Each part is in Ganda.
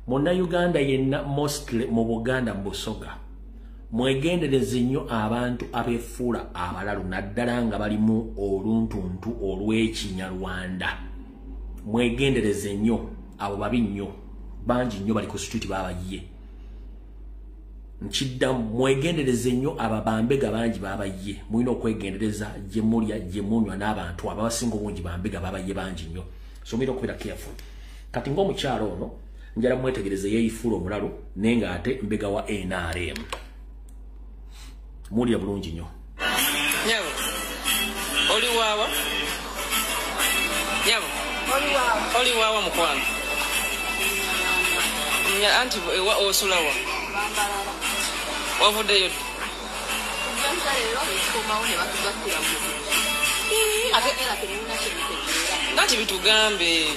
Muna Uganda yenna mostly mu Buganda Busoga. Mwegendereze nnyo abantu abefuula abalalu naddala nga balimu oluntuntu olw'Ekinyarwanda. Mwegendereze nnyo abo babi nnyo bangi nnyo bali ku street babaye. Nchidda mwegendereze nnyo ababambega bangi babaye. Mulina okwegendereza gye mulya gye munywa n'abantu abasinga obungi bambega babaye bangi nnyo. So mulina okubeera careful. Kati ng'omukyalo ono njala mwetegereze yeeyifuula omulalu naye ng'ate mbega wa NRM. Mulya bulungi nnyo. Nyabo. Oli wawa? Nyabo. Oli wawa mukwano. Nya anti wa osulawa. Wavuddeyo. Nati bitugambe.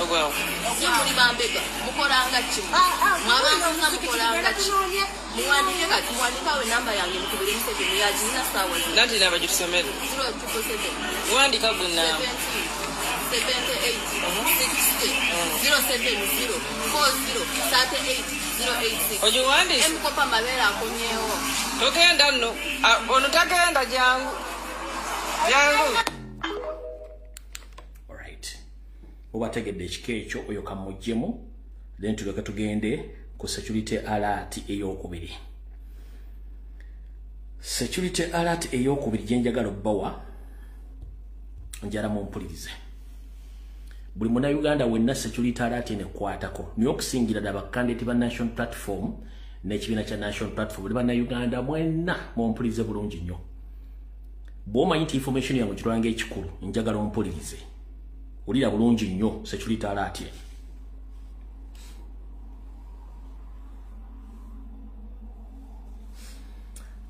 Ogwawo. Muri bambega mukoranga ki? Mwabantu mukoranga ki? Muwandike kati mwandika we namba yange mukubire message muyaji na sawa. Nati naba gitusomere. 0247. Wandika buna. 78 60 070 40 38 086. Ojo wandi? Emkopa mabera akonyewo. Togenda nno. Ono tagenda jangu. Jangu. Obategedde ekikeekyo oyo kamujjemu then tuleke tugende ku security alert ey'okubiri. Security alert ey'okubiri gye njagala obbawa njala mumpulirize. Buli Munnayuganda wenna security alert enekwatako niyo okusingira ddala bakandidate ba National Platform n'ekibiina kya National Platform buli Bannayuganda mwenna mumpulirize bulungi nnyo. Bw'omanyi nti information yange kitwala ng'ekikulu njagala ompulirize. Ulira bulungi nnyo security alert.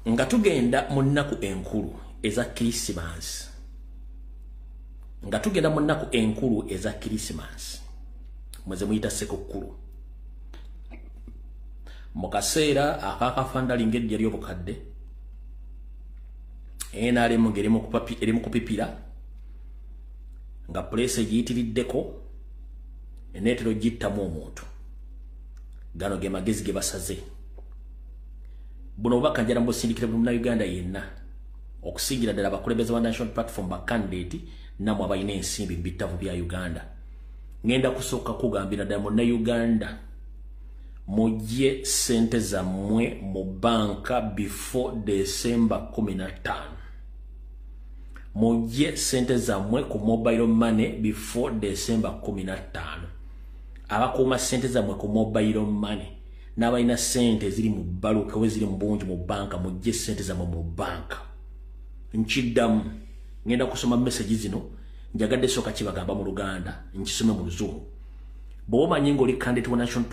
Nga tugenda mu nnaku enkulu eza Christmas. Nga tugenda mu nnaku enkulu eza Christmas. Mweze muyita Ssekukkulu. Mu kaseera akakafandalinga eddya ly'obukadde. NRM ng'eri mu kupipira. Nga place giyitiriddeko enetero gittamu omuntu. Gano ge magezi ge basaze. Buno obubaka njala mbusindikire buli Munnayuganda yenna okusingira ddala abakulembeze ba National Platform ba candidate namwe abalina ensimbi mu bittavu bya Uganda. Ngenda kusooka kugambira ddala Munnayuganda mujje ssente zammwe mu banka before December 15. Mujje sente zammwe ku mobile money before December 15. Abakuuma sente zammwe ku mobile money n'abalina sente ziri mu baluka we ziri mu bungi mu banka mujje sente zammwe mu banka. Nkiddamu ngenda kusoma message zino njagadde soka kibagamba mu Luganda nkisome mu Luzungu. Bw'omanyi ng'oli candidate wa National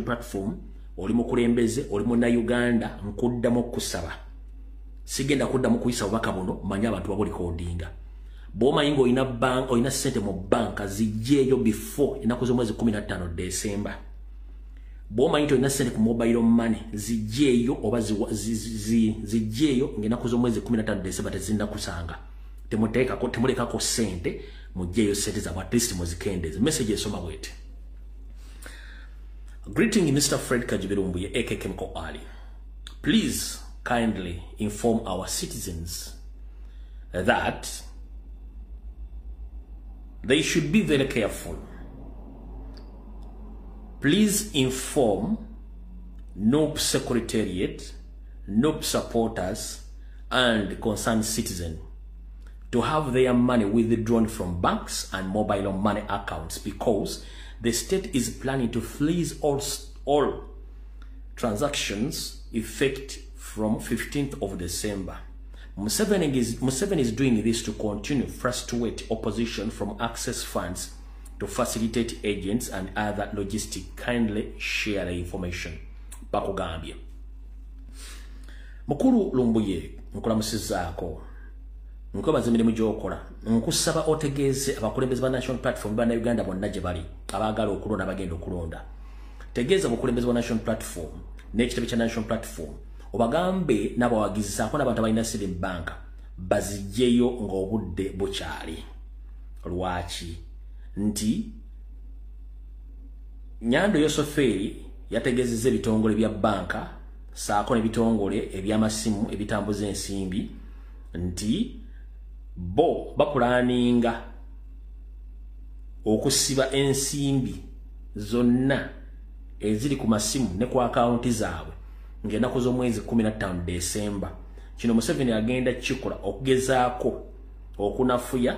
Platform oli mukulembeze oli Munnayuganda nkuddamu okusaba. Sigenda kuddamu kuyisa bubaka buno manya abantu babuli kodinga. Bw'omanyi ng'olina sente mu banka zijjeeyo before ennaku z'omwezi 15 December. Bw'omanyi nti olina sente ku mobile money zijjeeyo oba zijjeeyo ng'ennaku z'omwezi 15 December tezinnakusanga. Temulekako sente mujjeeyo sente zammwe at least muzikendeze. Message esoma bwete. Greeting Mr. Fred Kajibirumbuye aka Chemical Ali. Please kindly inform our citizens that they should be very careful. Please inform NOP Secretariat, NOP supporters, and concerned citizens to have their money withdrawn from banks and mobile money accounts because the state is planning to freeze all transactions effect from 15th of December. Museveni is doing this to continue frustrate opposition from access funds to facilitate agents and other logistics. Kindly share the information. Bakugambye. Mukulu Lumbuye, nkulamusizaako. Nkubaza emirimu gy'okola. Nkusaba otegeeze abakulembeze ba National Platform ba Uganda bonna gye bali abaagala okulonda bagenda okulonda. Tegeeza abakulembeze ba National Platform n'ekitebe kya National Platform obagambe n'abawagizizaako n'abantu abalina siri mu banka bazijjeyo ng'obudde bukyali. Lwaki? nti Nyando Yosoferi yategezezza ebitongole bya banka saako n'ebitongole eby'amasimu ebitambuza ensimbi nti bo bapulaninga okusiba ensimbi zonna eziri ku masimu ne ku akaunti zaabwe ng'ennaku z'omwezi 15 Desemba. Kino Museveni agenda kikola okugezaako okunafuya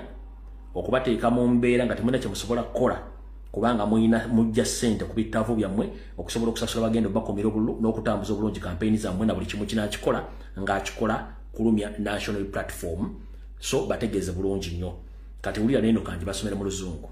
okubateeka mu mbeera nga temulina kye musobola kukola kubanga mujja ssente ku bitaavu byammwe okusobola okusasula bagenda bakomera obululu n'okutambuza obulungi kampeyini zammwe na buli kimu kinaakikola ng'akikola kulumya national platform. So bategeeze bulungi nnyo. Kati wulira neno kanji basomere mu Luzungu.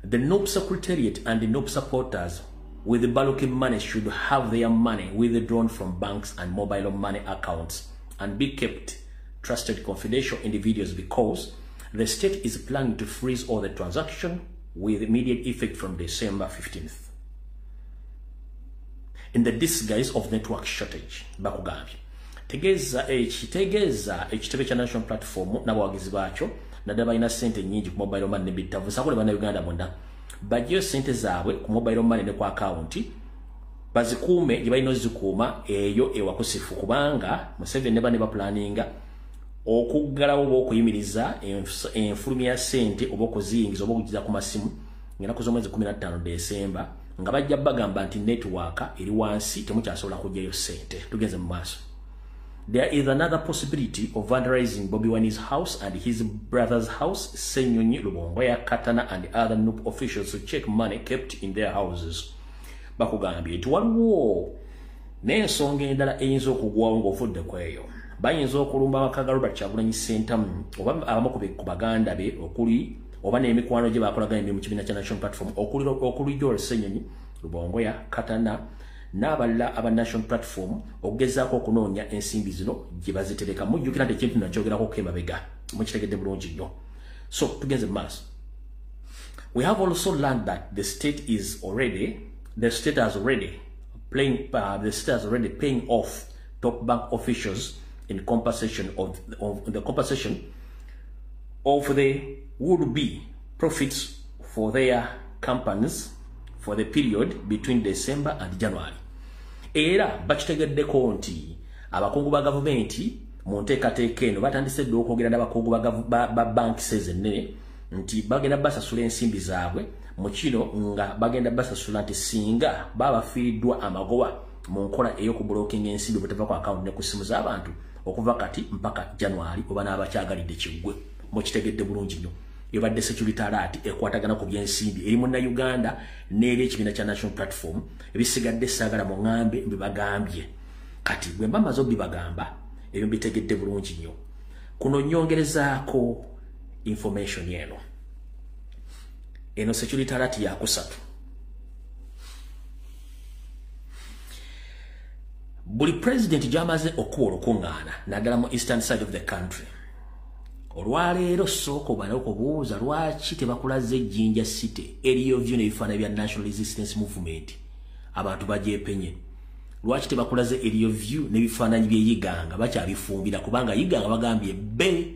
The NOP Secretariat and the NOP supporters with the Baluki money should have their money withdrawn from banks and mobile money accounts and be kept trusted confidential individuals because the state is planning to freeze all the transaction with immediate effect from December 15th. In the disguise of network shortage, bakugambye. Tegeza ekitebe kya national platform n'abawagizi baakyo naddala balina ssente nnyingi ku mobile money ne bitavu sakole bana Uganda bonna bajjeyo ssente zaabwe ku mobile money ne ku akaunti bazikuume gye balina ozikuuma eyo ewakusifu kubanga Museveni ne bane baplaninga okuggalawo oba okuyimiriza enfulumya ya ssente oba okuziyingiza oba okugiza ku masimu ng'ennaku z'omwezi 15 Desemba nga bajja bagamba nti network eri wansi temukyasobola kujjayo ssente. Tugenze mu maaso. There is another possibility of vandalizing Bobi Wine's house and his brother's house, Senyonyi, Lubongoya, Katana, and other NUP officials to check money kept in their houses. Bakugambye nti waliwo n'ensonga endala eyinza okugwawo ng'ofudde kweyo. Bayinza okulumba abakaga Robert Kyagulanyi Ssentamu oba abamu ku baganda be okuli oba n'emikwano gye bakolagana emirimu mu kibiina kya National Platform okuli Joel Senyonyi, Lubongoya, Katana, n'abalala aba National Platform okugezaako okunoonya ensimbi zino gye bazitereka. Mujjukira nti ekintu nakyogerako k'emabega mukitegedde bulungi nnyo. So tugenze mu maaso. We have also learned that the state has already paying off top bank officials in compensation of the would-be profits for their companies for the period between December and January. Era bakitegeddeko nti abakungu ba gavumenti mu nteekateeka eno batandise dde okwogera n'abakungu ba banki ennene nti bagenda basasula ensimbi zaabwe mu kino nga bagenda basasula nti singa babafiiriddwa amagoba mu nkola ey'okubulookinga ensimbi butava ku akawunti ne ku ssimu z'abantu okuva kati mpaka January oba n'abakyagalidde kiggwe. Mukitegedde bulungi nnyo. Ebadde security alert ekwatagana ku byensimbi eri munna Uganda n'eri ekibiina kya National Platform ebisigadde saagala mu ngambe mbibagambye. Kati bwe mbamaze obibagamba ebyo mbitegedde bulungi nnyo. Kuno nyongerezaako information yeno. Eno security alert ya kusatu. Buli president gy'amaze okuwa olukuŋŋaana naddala mu eastern side of the country. Olwaleero sooka obale okubuuza lwaki tebakulaze Jinja City eriyo vyo n'ebifaananyi bya National Resistance Movement abantu bagyepenye. Lwaki tebakulaze eriyo vyo n'ebifaananyi by'Eyiganga bakyabifumbira kubanga Yiganga bagambye be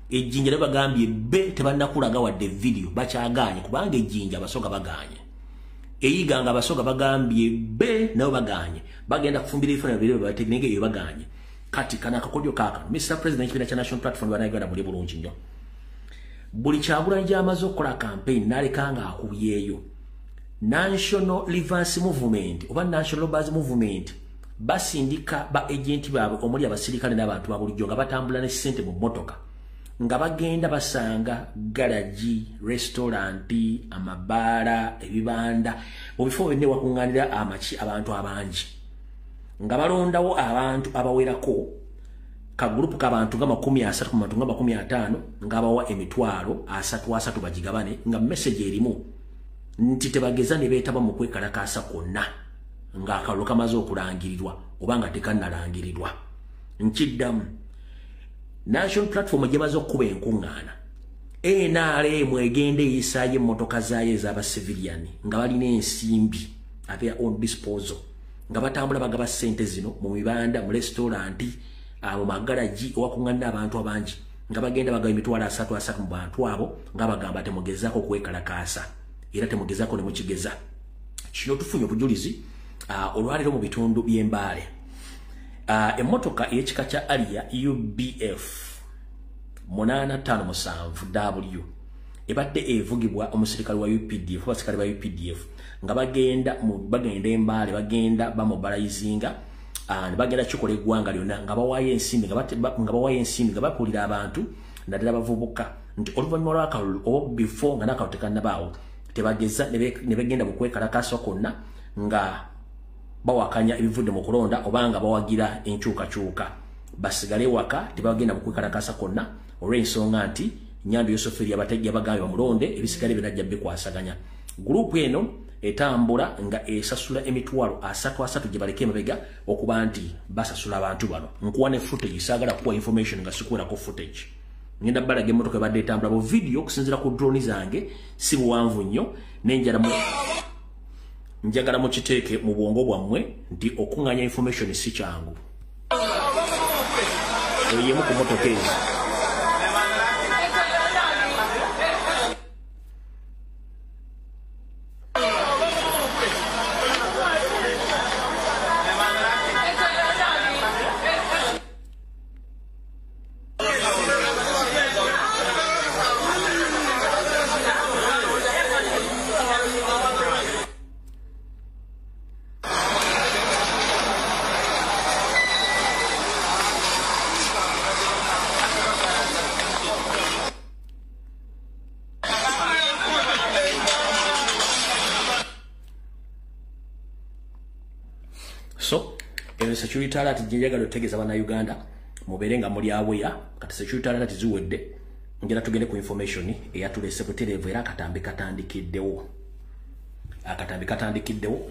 Ejjinja ne bagambye be tebannakulaga wadde video bakyaganye kubanga Ejjinja abasoga baganye. Eyiganga abasoga bagambye be nabo baganye bagenda kufumbira ebifaananyi byo batekinike eyo baganye. Kati kana akakodyo kaka Mr. President kibiina kya National Platform banayigana muli bulungi nnyo. Buli Kyagulanyi gy'amaze okukola campaign n'alekanga akubyeyo National Reverse Movement oba National Buzz Movement basindika ba agenti baabwe omuli abasirikale n'abantu babulijjo nga batambula ne ssente mu mmotoka nga bagenda basanga garaji, restauranti, amabaala, ebibanda mu bifo byonna wakuŋŋaanira abantu abangi nga balondawo abantu abawerako ka group k'abantu nga 30 ku bantu nga 50 nga bawa emitwalo 3 bagigabane nga message erimu nti tebageza ne beetaba mu kwekalakaasa konna nga akalulu kamaze okulangirirwa oba nga tekannalangirirwa. Nkiddamu National Platform gyemaze okuba enkuŋŋaana NRM egende eyisaayo emmotoka zaayo ez'abasiviliani nga balina ensimbi at their own disposal nga batambula bagaba ssente zino mu mibanda mu restauranti mu magaraji owakuŋŋanira abantu abangi nga bagenda bagaba emitwalo 3 mu bantu abo nga bagamba temugezaako kwekalakaasa era temugezaako ne mukigeza. Kino tufunye obujulizi olwaleero mu bitundu by'Embaale. Emmotoka ey'ekika kya Aria UBF 857W ebadde evugibwa omusirikale wa UPDF abasikale ba UPDF nga bagenda Embaale bagenda bamobilizinga ne bagenda kikola eggwanga lyonna nga bawaayo ensimbi nga bapulira abantu naddala abavubuka nti oluvannyuma lw'akalulu oba before nga n'akalulu tekannabaawo tebageza ne bagenda mu kwekalakaasa kwonna nga bawakanya ebivudde mu kulonda obanga bawagira enkyukakyuka basigale waka tebagenda mu kwekalakaasa kwonna olw'ensonga nti Nyando Yosoferi yabategya bagambye bamulonde ebisigale binajja bikwasaganya. Gurupu eno etambula nga esasula emitwalo 3 gye baleke emabega okuba nti basasula abantu bano. Nkuwa ne footage saagala kuwa information nga sikuwerako footage. Ngenda balaga emmotoka ebadde etambula mu video okusinziira ku drone zange si buwanvu nnyo njagala mukiteeke mu bwongo bwammwe nti okuŋŋanya information si kyangu. Eyemu ku mmotoka ezo. So, security alert jinjagalo tegeza bana Uganda muberenga muri aweya kati security alert ziwedde ngera tugende ku information eyatulese buterevu era akatambi katandikiddewo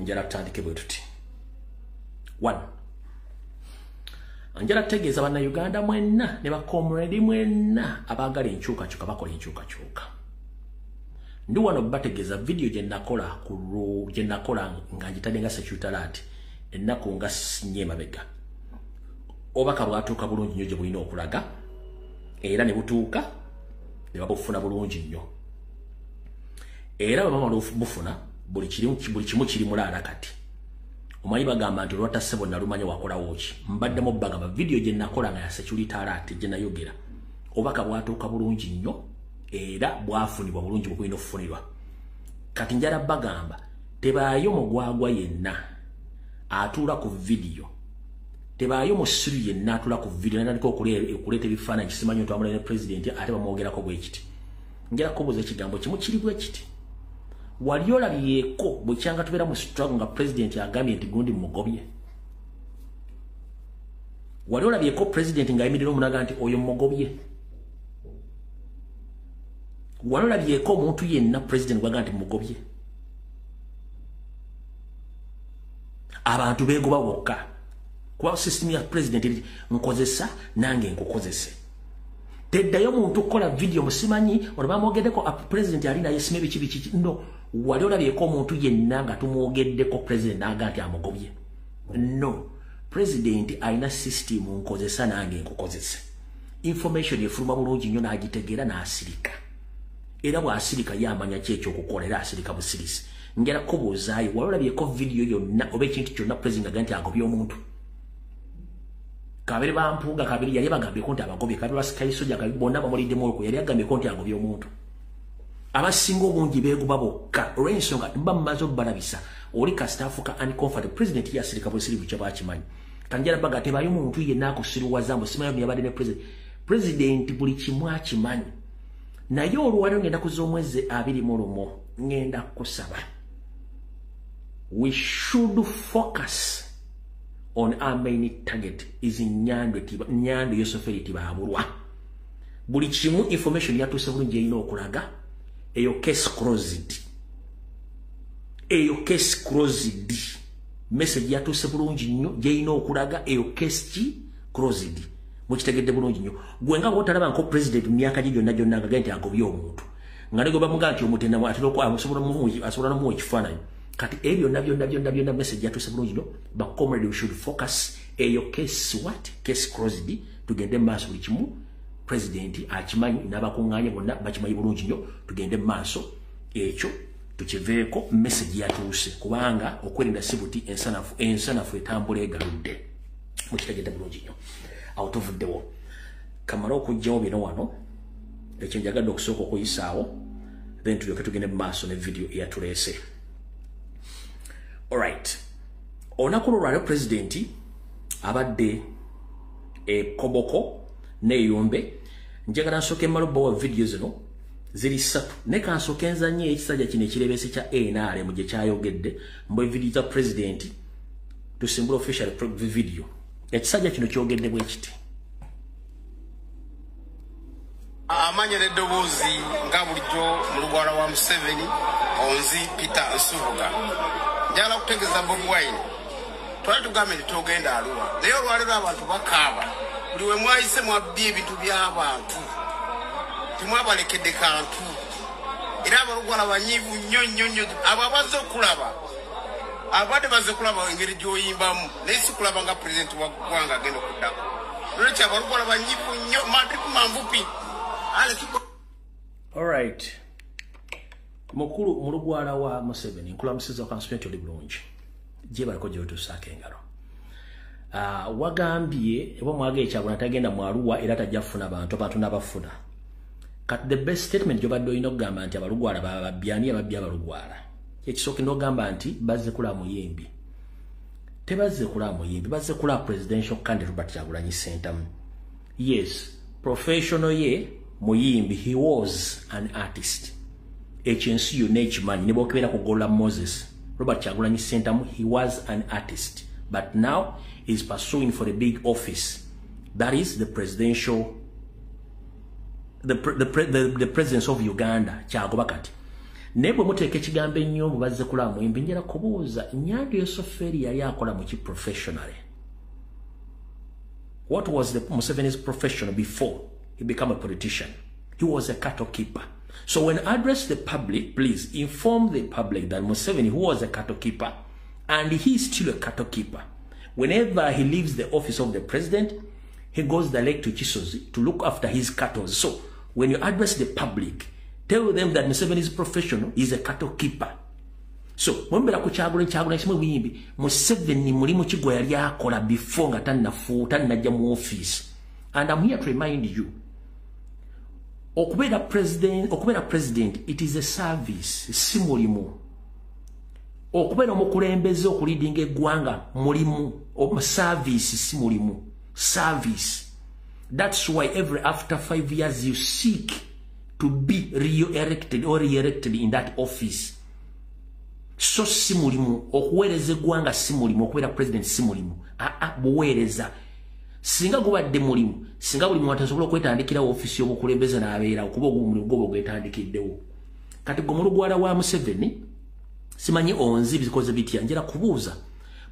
njala tutandike bwe tuti 1 njala tegeza bana Uganda mwenna ne bakomredi mwenna abagala enkyukakyuka bakola enkyukakyuka ndi wano bategeza video gye nakola nga njitadde nga security alert ennaku nga nyema bega obaka bwatuuka bulungi nnyo gye bulina okulaga era ne butuuka ne babufuna bulungi nnyo era bamama bufuna buli kimu kiri mulaala kati omanyi bagamba nti olwatasse bonna lumanya wakolawo ki mbaddemu bagamba video gye nakola nga ya security alert gye nayogera obaka bwatuuka bulungi nnyo era bwafunibwa bulungi bwe bulina okufunirwa kati njala bagamba tebaayo mugwagwa yenna atula ku video tebaayo musiru yenna atula ku video naliko okuleeta ebifaananyi kisimanyi ntwamula ne president ate bamwogerako bwe kiti njala kubuuza ekigambo kimu kiri bwe kiti wali olabyeko bwe kyanga tubeera mu struggle nga president agambye nti gundi mugobye wali olabyeko president ng'ayimirira omunaga nti oyo mugobye wali olabyeko omuntu yenna president gwaga nti mugobye abantu begoba bokka kuba system ya president nkozesa nange nkukozese teddayo muntu kola video musimanyi olabamwogeddeko president alina yesime biki no wali olabyeko omuntu yenna nga tumwogeddeko president naga nti amugobye no president alina system nkozesa nange nkukozese information efuluma bulungi nnyo n'agitegeera n'asirika era bw'asirika yamanya ki ekyokukola era asirika busirisi ngera kubuuzaayo wali olabyeko video yonna oba ekintu kyonna president aga nti agobye omuntu kabiri bampuga kabiri yali bagambyeko nti abagobye kabiri basikaisoja kabiri bonna bamuliddemu olwo yali agambyeko nti agobye omuntu abasinga obungi beeguba bokka olw'ensonga mba mumaze obbalabisa oli kasitaafu ka uncomfortable president yasirika busirivu kye bakimanyi kanjala baga tebaayo muntu yenna akusiruwaza musimanyi yabadde ne president buli kimu akimanyi naye olwaliro ngenda kuza omwezi 21 ngenda kusaba we should focus on our main target is Nyando Yosoferi Tibabulwa buli kimu information yatuuse bulungi erina okulaga eyo case closed message yatuuse bulungi nnyo gyerina okulaga eyo case closed mukitegedde bulungi nnyo gwe nga bwotalaba nko president myaka gye gyonna nga nti agobye omuntu nga negoba muga nti omutendamu asobola nomuwa ekifaananyi kati ebyo byonna message yatuuse bulungi nnyo bacomrade we should focus eyo case closed tugende maaso buli kimu president akimanyi n'abakunganye bonna bakimanyi bulungi nnyo tugende mu maaso ekyo tukiveeko message yatuuse kubanga okwerinda sibuti ensanafu etambula egaludde mukitegedde bulungi nnyo awo tuvuddewo kamala okujjawo bino wano ekyo njagadde okusooka okuyisaawo then tulyoke tugende mu maaso ne video eyatuleese. Alright, olunaku lwaliro president abadde Koboko n'eyombe njagala nsooke mmala obbawa video zino ziri 3 ne kansooke nzanye ekisajja kino ekirebeese kya NRM gye kyayogedde mbwe video za president tusimbula official video. Ekisajja kino kyogedde bwe kiti amanya n'eddoboozi nga bulijjo mu lugwala wa Museveni onzi Peter Nsubuga njagala kutegeeza Bobi Wine twali tugambe nti togenda Arua naye olwaliro abantu bakaaba buli we mwayise mwabbye ebintu by'abantu temwabalekedde kantu era abalugwala banyiivu nnyo abo abazze okulaba abadde bazze kulaba engeri gy'oyimbamu naye si kulaba nga pulezidenti wa ggwanga agenda okuddako nolwekyo abalugwala banyiivu nnyo madripu manvupi. Alright, mukulu mu lugwala wa Museveni nkulamusiza constituent oli bulungi gye baliko gy'otuusaako engalo. Wagambye eba mwagee kyabona tagenda mu Arua era tajja kufuna abantu n'abafuna. Kati the best statement gy'obadde olina okugamba nti abalugwala babyani ababbi abalugwala ekisooka n'ogamba nti bazze kulaba Muyimbi. Tebazze kulaba Muyimbi, bazze kulaba presidential candidate Robert Kyagulanyi Ssentamu. Yes, professional ye Muyimbi, he was an artist. HNCU Nageman, ne bokebera kugola Moses. Robert Kyagulanyi Ssentamu, he was an artist. But now he's pursuing for a big office. That is the presidential, the presidents of Uganda. Kyagoba kati. Nebwe muteeka ekigambo ennyo bazze kulaba Muyimbi njala kubuuza Nyandi Yosoferi yali akola mu ki professionally. What was the Museveni's profession before he became a politician? He was a cattle keeper. So when address the public, please inform the public that Museveni, who was a cattle keeper, and he's still a cattle keeper. Whenever he leaves the office of the president, he goes direct to Chisozi to look after his cattle. So when you address the public, tell them that Museveni's profession is a cattle keeper. So when we Kyagulanyi Museveni mulimu kigwa yali akola before nga tannajja mu office. And I'm here to remind you, okubera president, it is a service, si mulimu. Okubera omukulembeze okuleadinga eggwanga mulimu, service si mulimu, service. That's why after 5 years you seek to be re-elected or re-elected in that office. So si mulimu, okuweereza eggwanga si mulimu, okubera president si mulimu. Buweereza. Singa gubadde mulimu, singa buli muntu asobola okwetandikirawo ofisi y'obukulembeze n'abeera okuba omulimu gwo gwetandikiddewo. Kati gwe mu lugwala wa Museveni simanyi onzi bikoze bitya njala kubuuza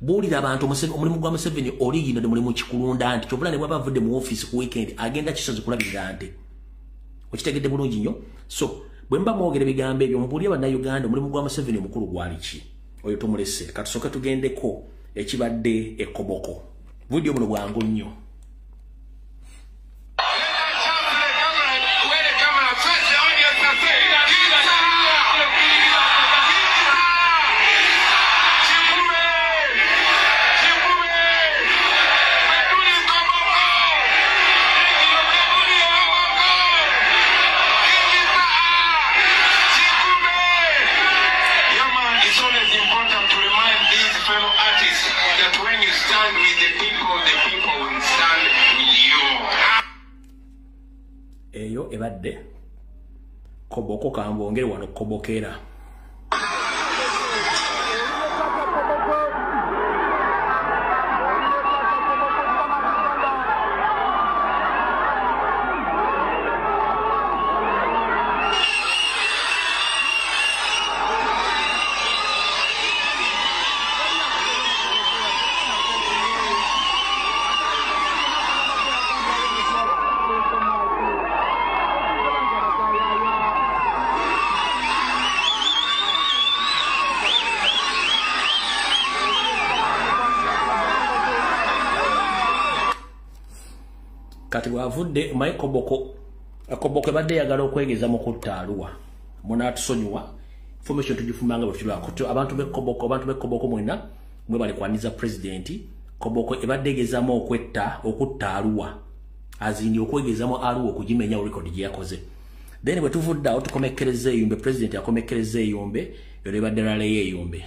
buulira abantu omulimu gwa Museveni original mulimu kikulunda nti kyobula ne bwaba avudde mu office ku weekend agenda Kisozi kulabirira nte okitegedde bulungi nnyo. So bwe mba mwogera ebigambo ebyo mubuulire bannayuganda omulimu gwa Museveni omukulu gwali ki oyo tumulese. Katusooke tugendeko ekibadde Koboko. Video muno bwangu nnyo. Eyo ebadde Koboko kambongere wano Kobokera. kati bwavudde Koboko ebadde yagala okwegeza mu kutta Arua munatusonyiwa information tugifumanga bwetulako abantu be Koboko mwena mwe bali kwaniza president Koboko ebadde egezamu okutta Arua azindi okwegezamu Arua okugimenya record gye yakoze then bwe tuvudde awo tukomekkereza eyombe president yakomekkereza eyombe yolebadde lale eyombe.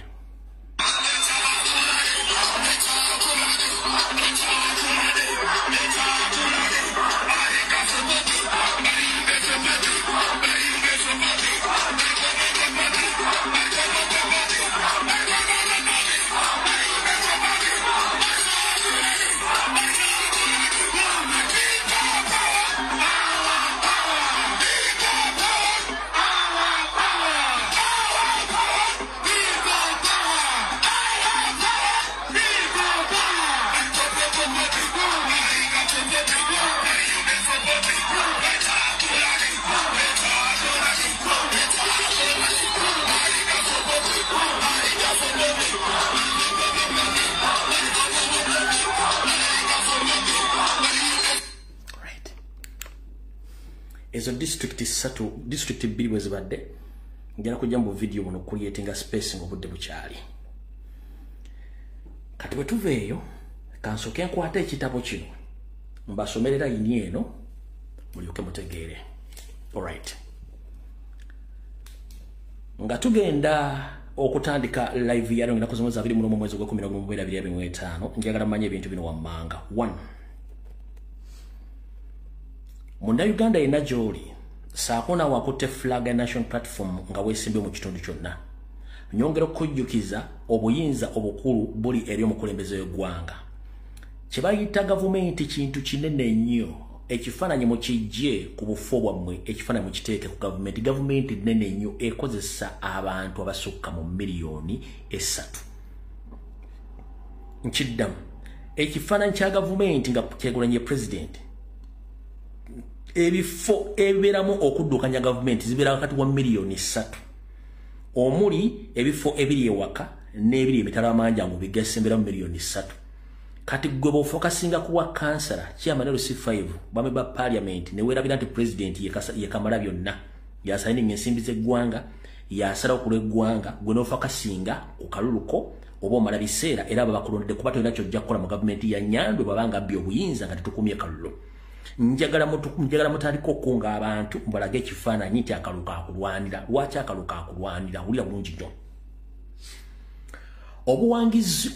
Ezo district bili wezibadde ngera kujja mu video muno creating space ngobudde bukyali kati bwe tuveeyo kansoke nkwata ekitabo kino mbasomerera yini eno mulyoke mutegeere. Alright, nga tugenda okutandika live yano ngina kuzomoza 2 mu mwezi gwa 12 njagala manye ebintu bino wammanga. 1 Munda Uganda ina joli saakona wakutte flag national platform nga wesimbe mu kitundu kyonna nyongero kujjukiza obuyinza obukulu buli eri omukulembeze w'eggwanga kyebayita gavumenti kintu kinene nnyo ekifaananyi mu kijje ku bufo bwammwe ekifaananyi mu kiteeke ku gavumenti nene nnyo ekozesa abantu abasukka mu miliyoni 3 nkiddamu ekifaananyi kya gavumenti nga kyegulanye president ebifo ebiramu okuddukanya gavumenti zibeera wakati wa miliyoni 3 omuli ebifo ebiri ewaka n'ebiri emitala amanjangu bigesembera mu miliyoni 3 kati gwe bofokasinga kuwa kansala chairman LC5 bame ba parliament ne werabira nti president yekamala byonna yasayininga ensimbi z'eggwanga yasala okulwa eggwanga gwe nofokasinga ku kaluluko oba omala biseera era babakulondedde kuba tolina kyojja kukola mu gavumenti ya Nyandwe babanga bbi obuyinza nga tetukumye kalulu njagala mutandika okunga abantu mbalage ekifaananyi nti akaluka akulwanira. Lwaki akaluka akulwanira? Wulira bulungi nnyo.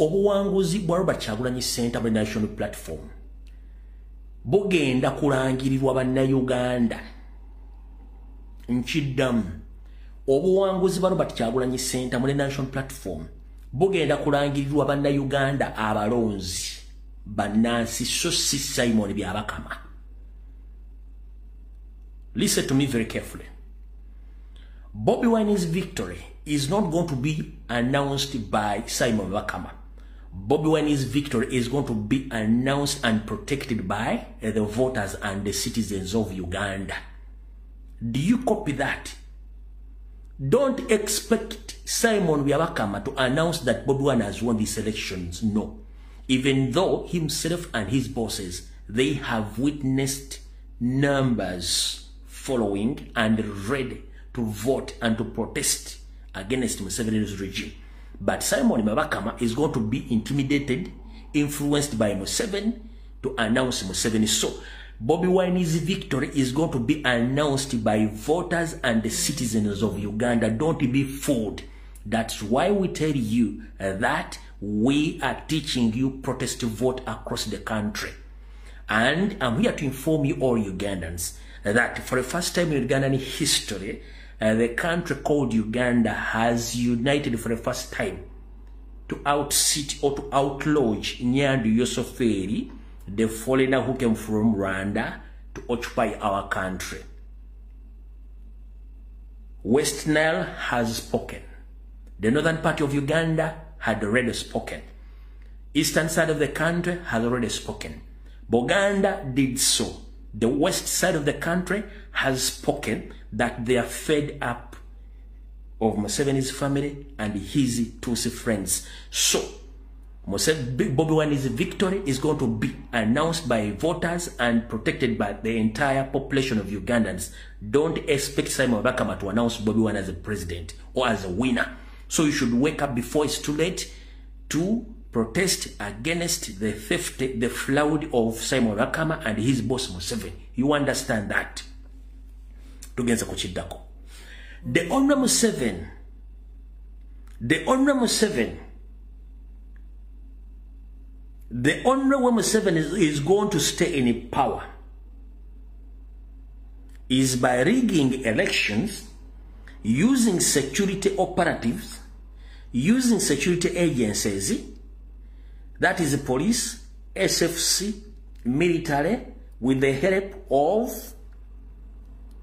Obuwanguzi bwa Robert Kyagulanyi Center mu National Platform bugenda kulangirirwa bannayuganda. Nkiddamu, obuwanguzi bwa Robert Kyagulanyi Center mu National Platform bugenda kulangirirwa bannayuganda abalonzi bannansi so si Simon Byabakama. Listen to me very carefully. Bobi Wine's victory is not going to be announced by Simon Byabakama. Bobi Wine's victory is going to be announced and protected by the voters and the citizens of Uganda. Do you copy that? Don't expect Simon Byabakama to announce that Bobi Wine has won these elections. No. Even though himself and his bosses, they have witnessed numbers following and ready to vote and to protest against Museveni's regime. But Simon Byabakama is going to be intimidated, influenced by Museveni to announce Museveni. So, Bobi Wine's victory is going to be announced by voters and the citizens of Uganda. Don't be fooled. That's why we tell you that we are teaching you protest vote across the country. And I'm here to inform you all Ugandans that for the first time in Ugandan history, the country called Uganda has united for the first time to outsit or to outlodge Nyandu Yosoferi, the foreigner who came from Rwanda to occupy our country. West Nile has spoken. The northern part of Uganda had already spoken. Eastern side of the country has already spoken. Buganda did so. The west side of the country has spoken that they are fed up of Museveni's family and his Tutsi friends. So, Bobi Wine's victory is going to be announced by voters and protected by the entire population of Ugandans. Don't expect Simon Bakama to announce Bobi Wine as a president or as a winner. So you should wake up before it's too late to protest against the theft, the fraud of Simon Bakama and his boss Museveni. You understand that? Tugenza kuchidako. The Honorable Museveni is going to stay in power is by rigging elections, using security operatives, using security agencies, that is the police, SFC, military, with the help of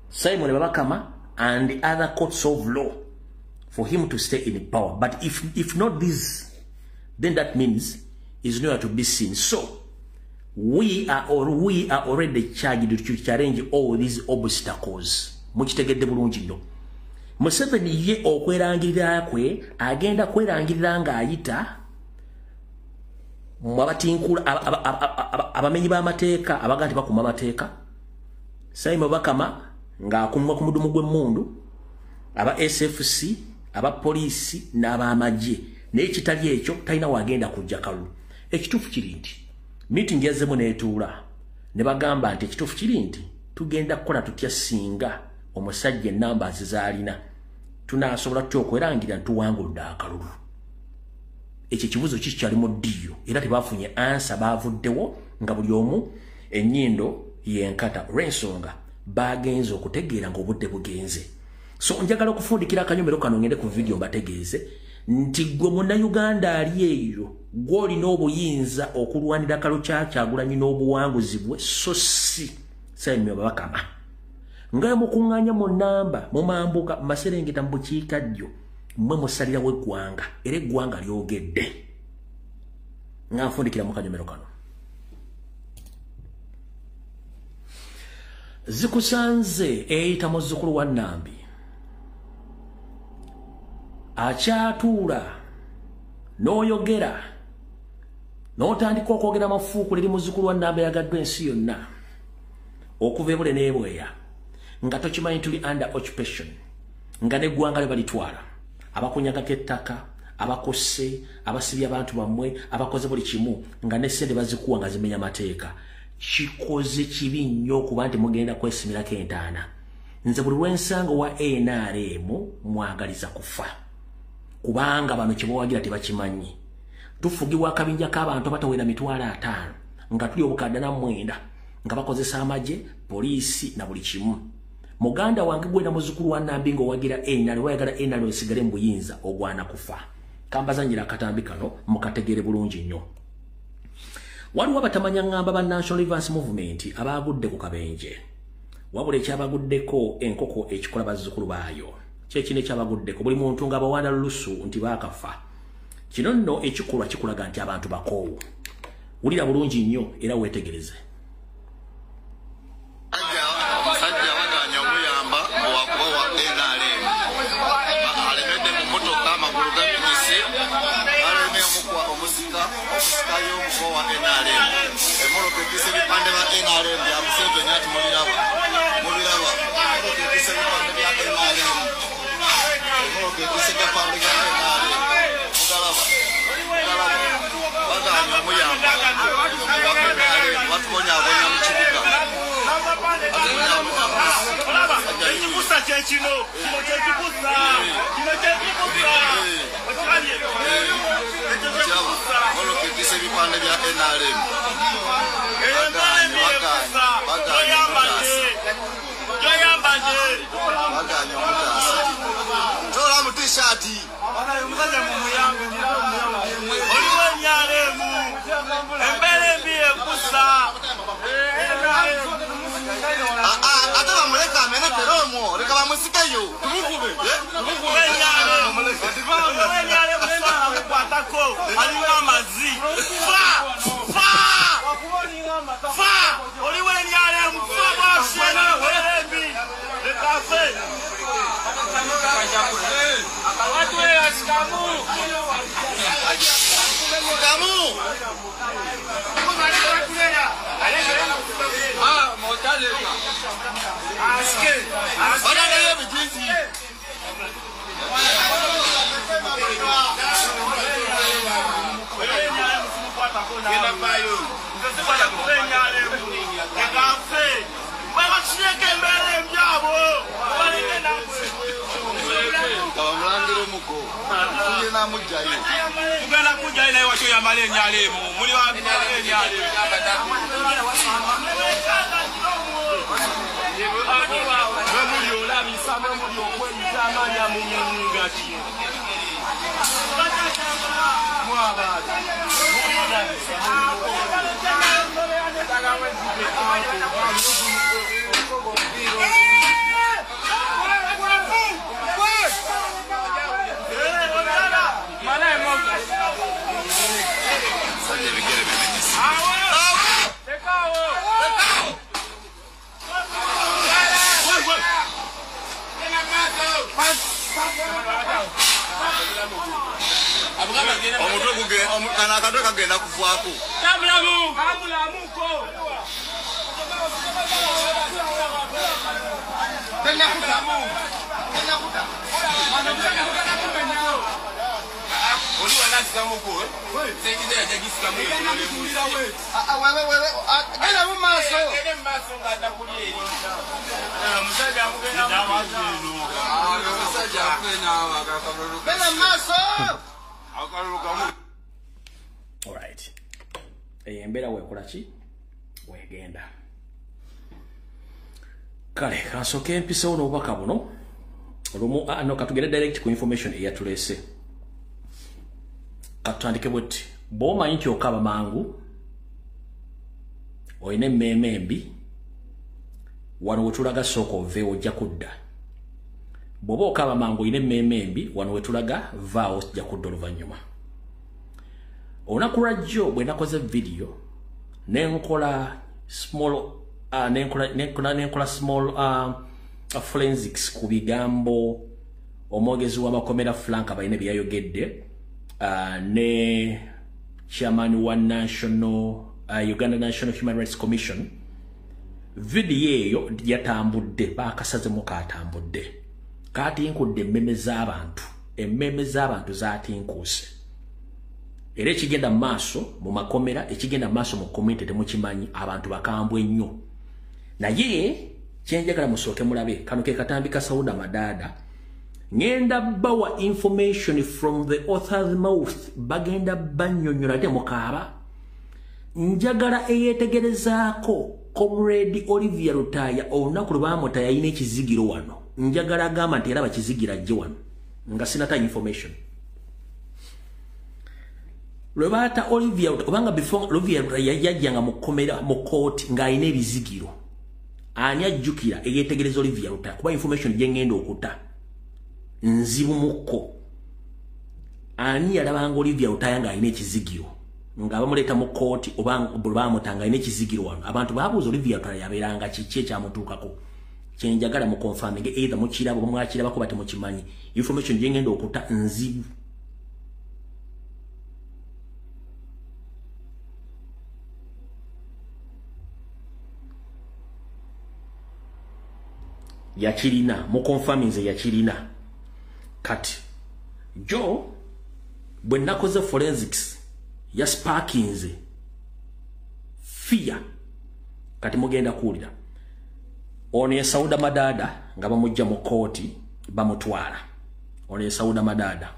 Simon Bakama and the other courts of law for him to stay in power. But if not this, then that means is nowhere to be seen. So we are already charged to challenge all these obstacles. Mukitegedde bulungi nnyo. Museveni ye okwerangirira kwe agenda kwerangirira nga ayita mwabatinkula abamenyi b'amateeka abaga nti bakuma amateeka. Simon Bakama nga akumwa ku mudumu gw'emmundu, aba SFC, aba polisi n'abamagye. Naye kitali ekyo talina wagenda kujja kalulu. Ekituufu kiri nti meeting yazzemu n'etuula ne bagamba nti ekituufu kiri nti tugenda kukola tutya singa omusajja ennamba zaalina tunaasobola tutya okwerangira ntuwanguludde akalulu. Ekyo ekibuzo kikyali mu ddiyo era tebaafunye ansa, baavuddewo nga buli omu ennyindo yenkata olw'ensonga bagenze okutegeera ng'obudde bugenze. So njagala okufundikira akanyomero kano ngende ku video mbategeeze nti gwe munnayuganda ali eyo gw'olina obuyinza okulwanira kalo Kyagulanyi n'obuwanguzi bwe, so si Simon Bakama. Nga mukuŋŋaanya mu nnamba mu mambuka Maserengeta mu bukiikaddyo mmwe musalirawo eggwanga era eggwanga lyogedde. Nga nfundikira mu kanyomero kano. Zikusanze eyita muzzukulu wa Nambi akyatuula n'oyogera n'otandika okwogera mafuuku liri muzzukulu wa Nambi yagaddwa ensi yonna okuva ebule n'ebweya nga tokimanyi tuli under occupation, nga n'eggwanga lye balitwala, abakunyagako ettaka, abakosse, abasibye abantu bammwe, abakoze buli kimu, nga n'essente bazikuwa nga zimenya mateeka. Kikoze kibi nnyo okuba nti mugenda kwesimirako entaana. Nze buli lw'ensanga wa NRM mwagaliza kufa, kubanga bano kye bawagira tebakimanyi. Tufugibwa akabinja k'abantu abatawera 5,000 nga tuli obukadde na 9 nga bakozesa amagye, poliisi na buli kimu. Muganda wange gwena muzzukulu wa Nambi ng'owagira NRM, wayagala NRM esigale mu buyinza ogwana kufa. Kambazanyira akatambi kano mukategeere bulungi nnyo. Waliwo abatamanya ngamba ba National Reverse Movement abagudde ku kabenje. Wabula ekyabaguddeko enkoko ekikola bazzukulu baayo. Kyekino ekyabaguddeko buli muntu nga bawana lulusu nti baakafa. Kino nno ekikolwa kikulaga nti abantu bakoowu. Wulira bulungi nnyo era weetegereze. Omusajja abaganya omuyamba owakuba wa NRM alemedde mu motoka amagulu gapimisi aleme omusika y'omuko wa NRM emmotoka ekisa ebipande bya NRM bya Museveni ati mubiraba ekisa ebipande bya NRM emmotoka ekisa ebipande bya NRM mugalaba baganya omuyamba wa NRM batubonyabonya mu kibuga. Ekikusa kyekino olokekisa ebipande bya NRM baganya omutaasa tola mu t-shati oliwo NRM embeera embi ekusa ate bamuleka amenekera omwo leka bamusikeyo kwatako alina amazi oliwo NRM boshenaembi lekafe akawatu eyasikamu Alright. Embera wekola ki? Wegenda. Kale, kansoke mpisa ono obubaka buno. Olumu no katugere direct ku information eyatulese. Katandike bweti. Boma nti okaba mangu. Oyine mmeme mbi. Wano wetulaga soko ve ojja kudda. Bobo okaba mangu oyine mmeme mbi wano wetulaga vao ojja kudda oluvannyuma. Onakurajjo bwe nakoze video nenkola small nenkola small forensics ku bigambo omwogezi w'amakomera Frank abayine byayogedde ne chairman wa Uganda National Human Rights Commission. Video eyo yatambudde bakasaze mukatambudde kati nkudde emmeme z'abantu zatinkuuse. Era ekigenda maaso mu makomera ekigenda maaso mu community temukimanyi abantu bakambwe nnyo. Naye kyenjagala musooke mulabe kano ke katambi ka Sauda Madada ngenda bawa information from the author's mouth bagenda bannyonnyola te mukaaba. Njagala eyetegerezaako Comrade Olivia Rutaya olunaku lwe baamutaya yayina ekizigiro wano. Njagala agamba nti era bakizigira ajje wano nga sinata information. Lwebata Olivia obanga before Olivia yajjanga mukomera mu court ng'ayina ebizigiro. Ani ajjukira eyetegereza Olivia Rutaya kuba information gye ngenda okuta nzibu mukko. Ani yalabanga Olivia Rutaya ng'ayina ekizigiro nga bamuleeta mu court obanga bamutanga ayina ekizigiro wano. Abantu baabuuza Olivia Rutaya yabeeranga kiki ekyamutuukako. Kyenjagala mu confirming either mukirabo mwakirabako bate mukimanyi information gye ngenda okuta nzibu. Yakirina mu confirming yakirina kati jo bwe nakoze forensics ya sparkings fear kati mugenda kuulira ono ye Sauda Madada nga bamujja mu kooti bamutwala. Ono ye Sauda Madada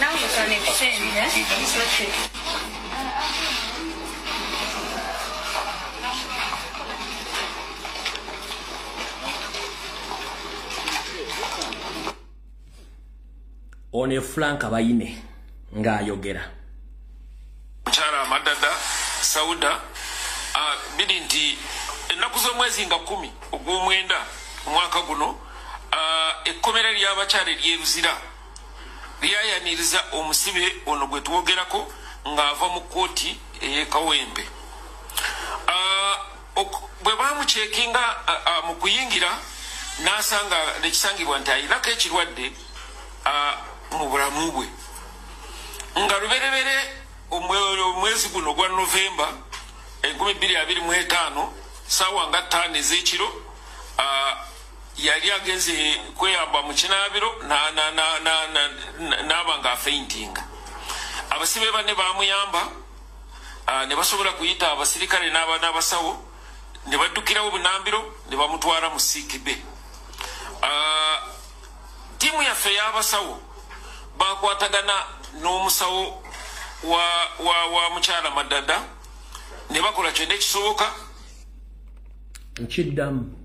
now you can exchange, yes? One Frank abayine ng'ayogera. Mchara Madada Sauda bidi nti ennaku z'omwezi nga 10 ogw'omwenda omwaka guno ekkomera ly'abakyala ery'ebuzira lyayaniriza omusibe ono gwe twogerako ng'ava mu kkooti ey'e Kawempe bwe bamucekinga mu kuyingira n'asanga nekisangibwa nti ayinako ekirwadde mu bulamu bwe nga luberebere omwezi guno gwa Novemba 2025 saawa nga 5 ez'ekiro yali agenze kweyamba mu kinaabiro n'aba nga afeintinga. Abasibe bane bamuyamba ne basobola kuyita abasirikale n'abasawo ne baddukirawo bunambiro ne bamutwala mu Sikibe. Tiimu yaffe y'abasawo bakwatagana n'omusawo wa mukyala Madada ne bakola kyonna ekisoboka. Nkiddamu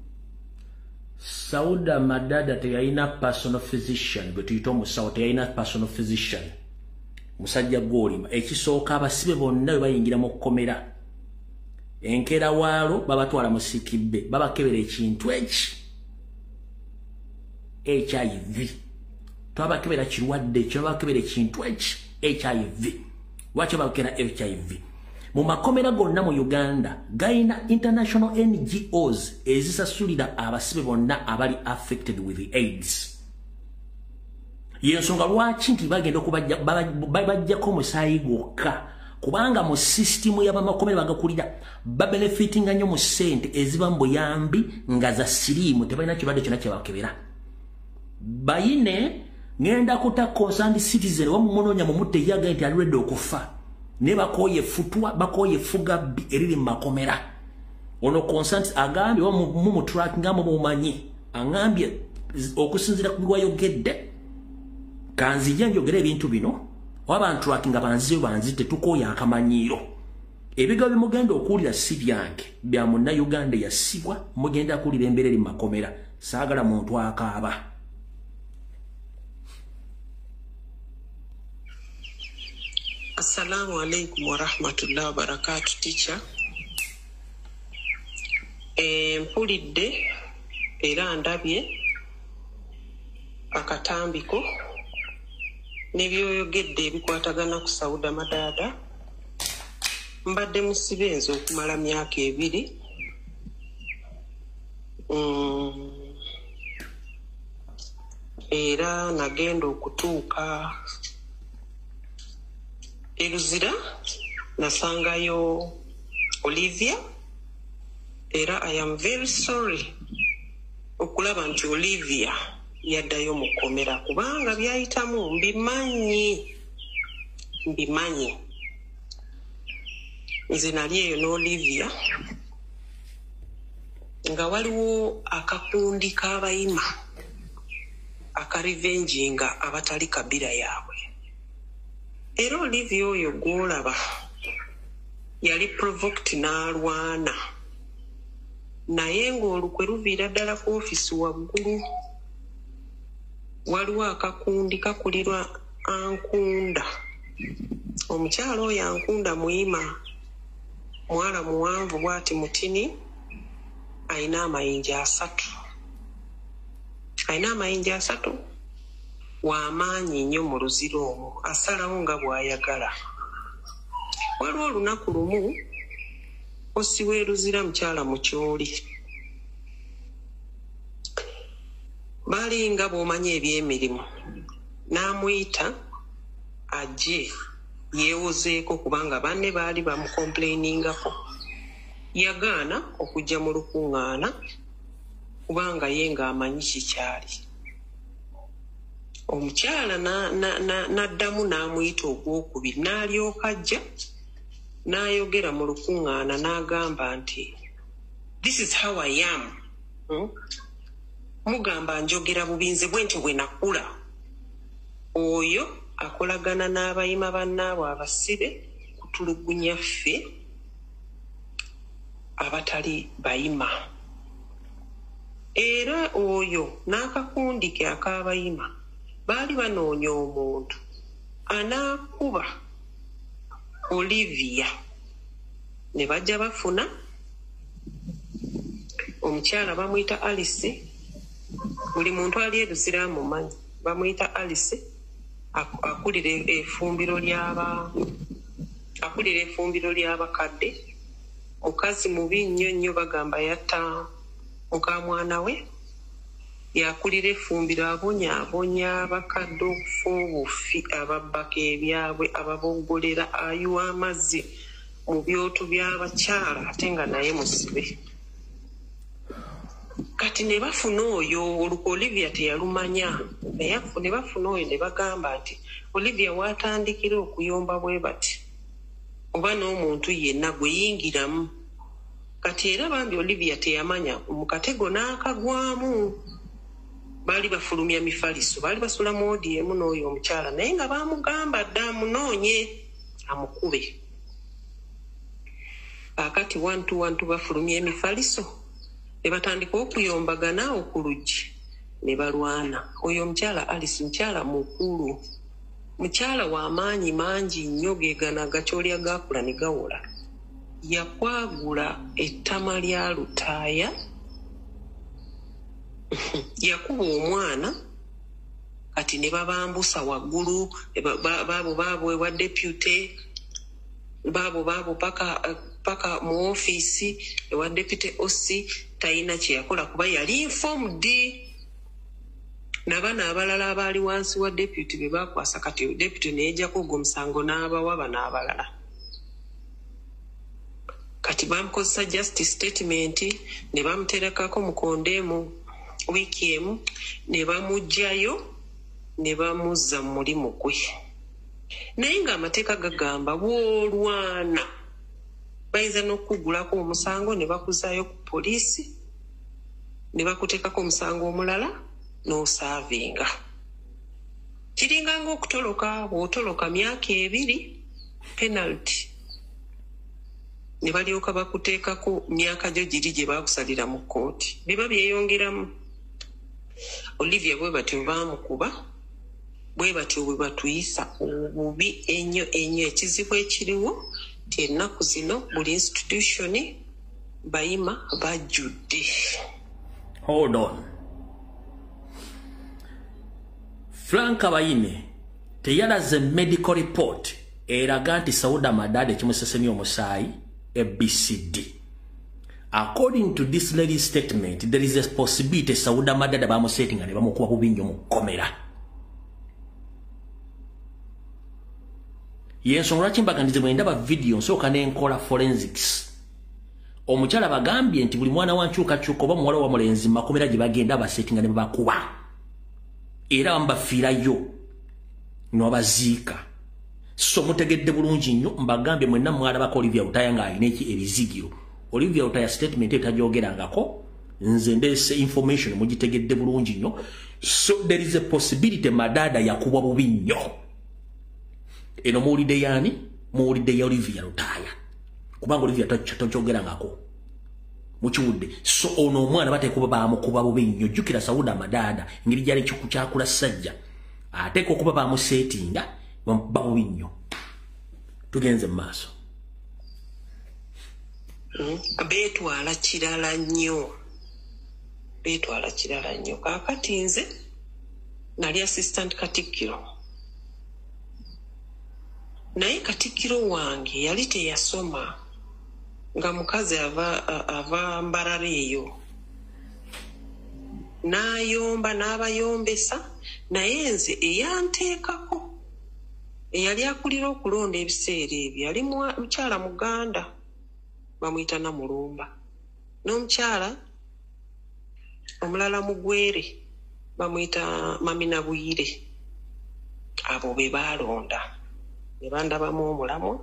Sauda Madada teyalina personal physician, bwe tuyita omusawo teyalina personal physician. Musajja gw'olima ekisooka abasibe bonna bwe bayingira mu kkomera enkeera waalo babatwala mu Sikibe babakebera ekintu eki HIV. Twabakebera kirwadde ekyo babakebera ekintu eki HIV. Lwaki babakebera HIV? Mu makomera gonna mu Uganda gayina international NGOs ezisasulira abasibe bonna abali affected with AIDS. Yensonga lwaki nti bagenda okubajjako omusaayi gwokka kubanga mu system y'abamakomera bagakulira babenefitinga nnyo mu ssente eziba mu buyambi nga za siriimu tebalina kirwadde kyonna kyebakebera. Bayine ngenda kuta concerned citizen wamumunoonya mu mutte yaga nti alredde okufa ne bakoye futwa bakoye fuga eriri makomera. Ono concerned agambye mu track ngamo mumanyi angambye okusinzira ku bwayogedde kanzije njogera ebintu bino wabantu tracking abanziyo banzite tukoya akamanyiiro. Ebigo bimugenda okuwulira si byange bya munna Uganda yasibwa mugenda kuwulira embeera eri makomera saagala muntu akaaba. Assalamu alaikum wa rahmatullahi wa barakatuh teacher. Mpulidde era ndabye akatambiko n'ebyoyogedde ebikwatagana ku Sauda Madada. Mbadde musibe nze okumala myaka 2. Era nagenda okutuuka Eluzira nasangayo Olivia. Era I am very sorry okulaba nti Olivia yaddayo mu kkomera kubanga byayitamu mbimanyi. Nze nali eyo n'Olivia nga waliwo akakundi k'abayima akarivenjinga abatali kabira yaabwe. Era Olivia oyo gw'olaba yali provoked n'alwana naye ng'olukwe luviira ddala ku ofisi waggulu waliwo akakundi kakulirwa Ankunda. Omukyala oyo Ankunda muyima mwala muwanvu bwati mutini ayina amayinja 3 w'amaanyi nnyo mu luziro omwo asalawo nga bw'ayagala. Waliwo olunaku lumu osiwa Eluzira mukyala mu kyoli bali nga bw'omanyi eby'emirimu n'amuyita ajje yeewozeeko kubanga banne baali bamukomplainingako. Yagaana okujja mu lukuŋŋaana kubanga ye ng'amanyi kikyali. Omukyala n'addamu n'amuyita ogwokubiri n'alyoka ajja n'ayogera mu lukuŋŋaana n'agamba nti this is how I am. Mugamba njogera bubinze bwe nti bwe nakula. Oyo akolagana n'abayima bannaabo abasibe kutulugunya ffe abatali bayima. Era oyo n'akakundi ke ak'abayima baali banoonya omuntu anaakuba Olivia ne bajja bafuna omukyala bamuyita Alice. Buli muntu ali Eluzira amumanyi bamuyita Alice akulira efumbiro ly'abakadde mukazi mubi nnyo bagamba yatta muka mwana we yakulira effumbiro abonya bakadde okufa obufi ababbaka ebyabwe ababogolera ayiwa amazzi mu byoto by'abakyala ate nga naye musibe kati ne bafuna oyo Olivia teyalumanya naye ne bafuna oyo ne bagamba nti Olivia watandikira okuyomba bwe bati oba n'omuntu yenna gwe yingiramu kati era bambi Olivia teyamanya mu katego n'akagwamu baali bafulumya mifaliso baali basula mu ODM n'oyo omukyala naye nga bamugamba dda amunoonye amukube akati wantu bafulumya emifaliso ne batandika okuyombagana okuluggi ne balwana oyo omukyala Alice mukyala mukulu mukyala w'amaanyi mangi nnyo geegana gakyolya gaakula ne gawola yakwagula ettama lya lutaaya yakuba omwana kati ne babambusa waggulu baabo ewa deputy baabo paka mu ofiisi ewa deputy OC talina kye yakola kuba yali informed n'abaana abalala abaali wansi wa deputy be bakwasa kati deputy neejjako ogwo omusango n'abawa bano abalala kati bamukozesa justice statement ne bamuterekako mu kondemu wiiki emu ne bamugjayo ne bamuzza mu mulimu gwe naye ng'amateeka gagamba bw'olwana bayinza n'okukugulako omusango ne bakuzaayo ku poliisi ne bakuteekako omusango omulala n'osaavinga kiringa ng'okutoloka bw'otoloka myaka 2 penalty ne balyoka bakuteekako myaka gyo giri gye baakusalira mu kkooti biba byeyongeramu Olivia bwe batyo baamukuba bwe batyo bwe batuyisa obubi ennyo ekizibu ekiriwo ti ennaku zino buli institution bayima bajjudde. Hold on. Frank Abayine teyalaze medical report eraga nti Sauda Madada ekimusesemya omusaayi ABCD. According to this lady's statement, there is a possibility Sauda Madada bamusetinga ne bamukuba bubinyo mu komera. Yensonga chimbagandize mwendaba video nsoka nenkola forensics. Omukyala bagambye nti buli mwana wanchuka chuko ba muwala wa mulenzi makomera gye bagenda basetinga ne bakuba. Era mbafirayo no baziika. So mutegedde bulungi nnyo mbagambye mwenna mwala bako Olivia Utayanga alina ebizigiro. Olivia Utaya statement etajogerangako nze ndese information mugitegedde bulungi nnyo. So there is a possibility Madada yakubwa bubi nnyo. Eno muwulidde yani? Muwulidde ya Olivia Utaya. Kubanga Olivia tajogerangako. Mukiwudde. So ono omwana batekuba bamukuba bubi nnyo. Jjukira Sauda Madada ngeri gyali kyakula sajja. Ateka okuba bamusetinga babubi nnyo. Tugenze mu maaso. Beetwala kirala nnyo. Kaakati nze nali assistant Katikkiro. Naye Katikkiro wange yali teyasoma nga mukazi ava Mbarara eyo. N'ayomba n'abayombesa naye nze eyanteekako eyali akulira okulonda ebiseera ebyo yali mukyala Muganda bamuyita Namulumba n'omukyala omulala Mugwere bamuyita Mamina Bwire. Abo be baalonda ne bandabamu omulamu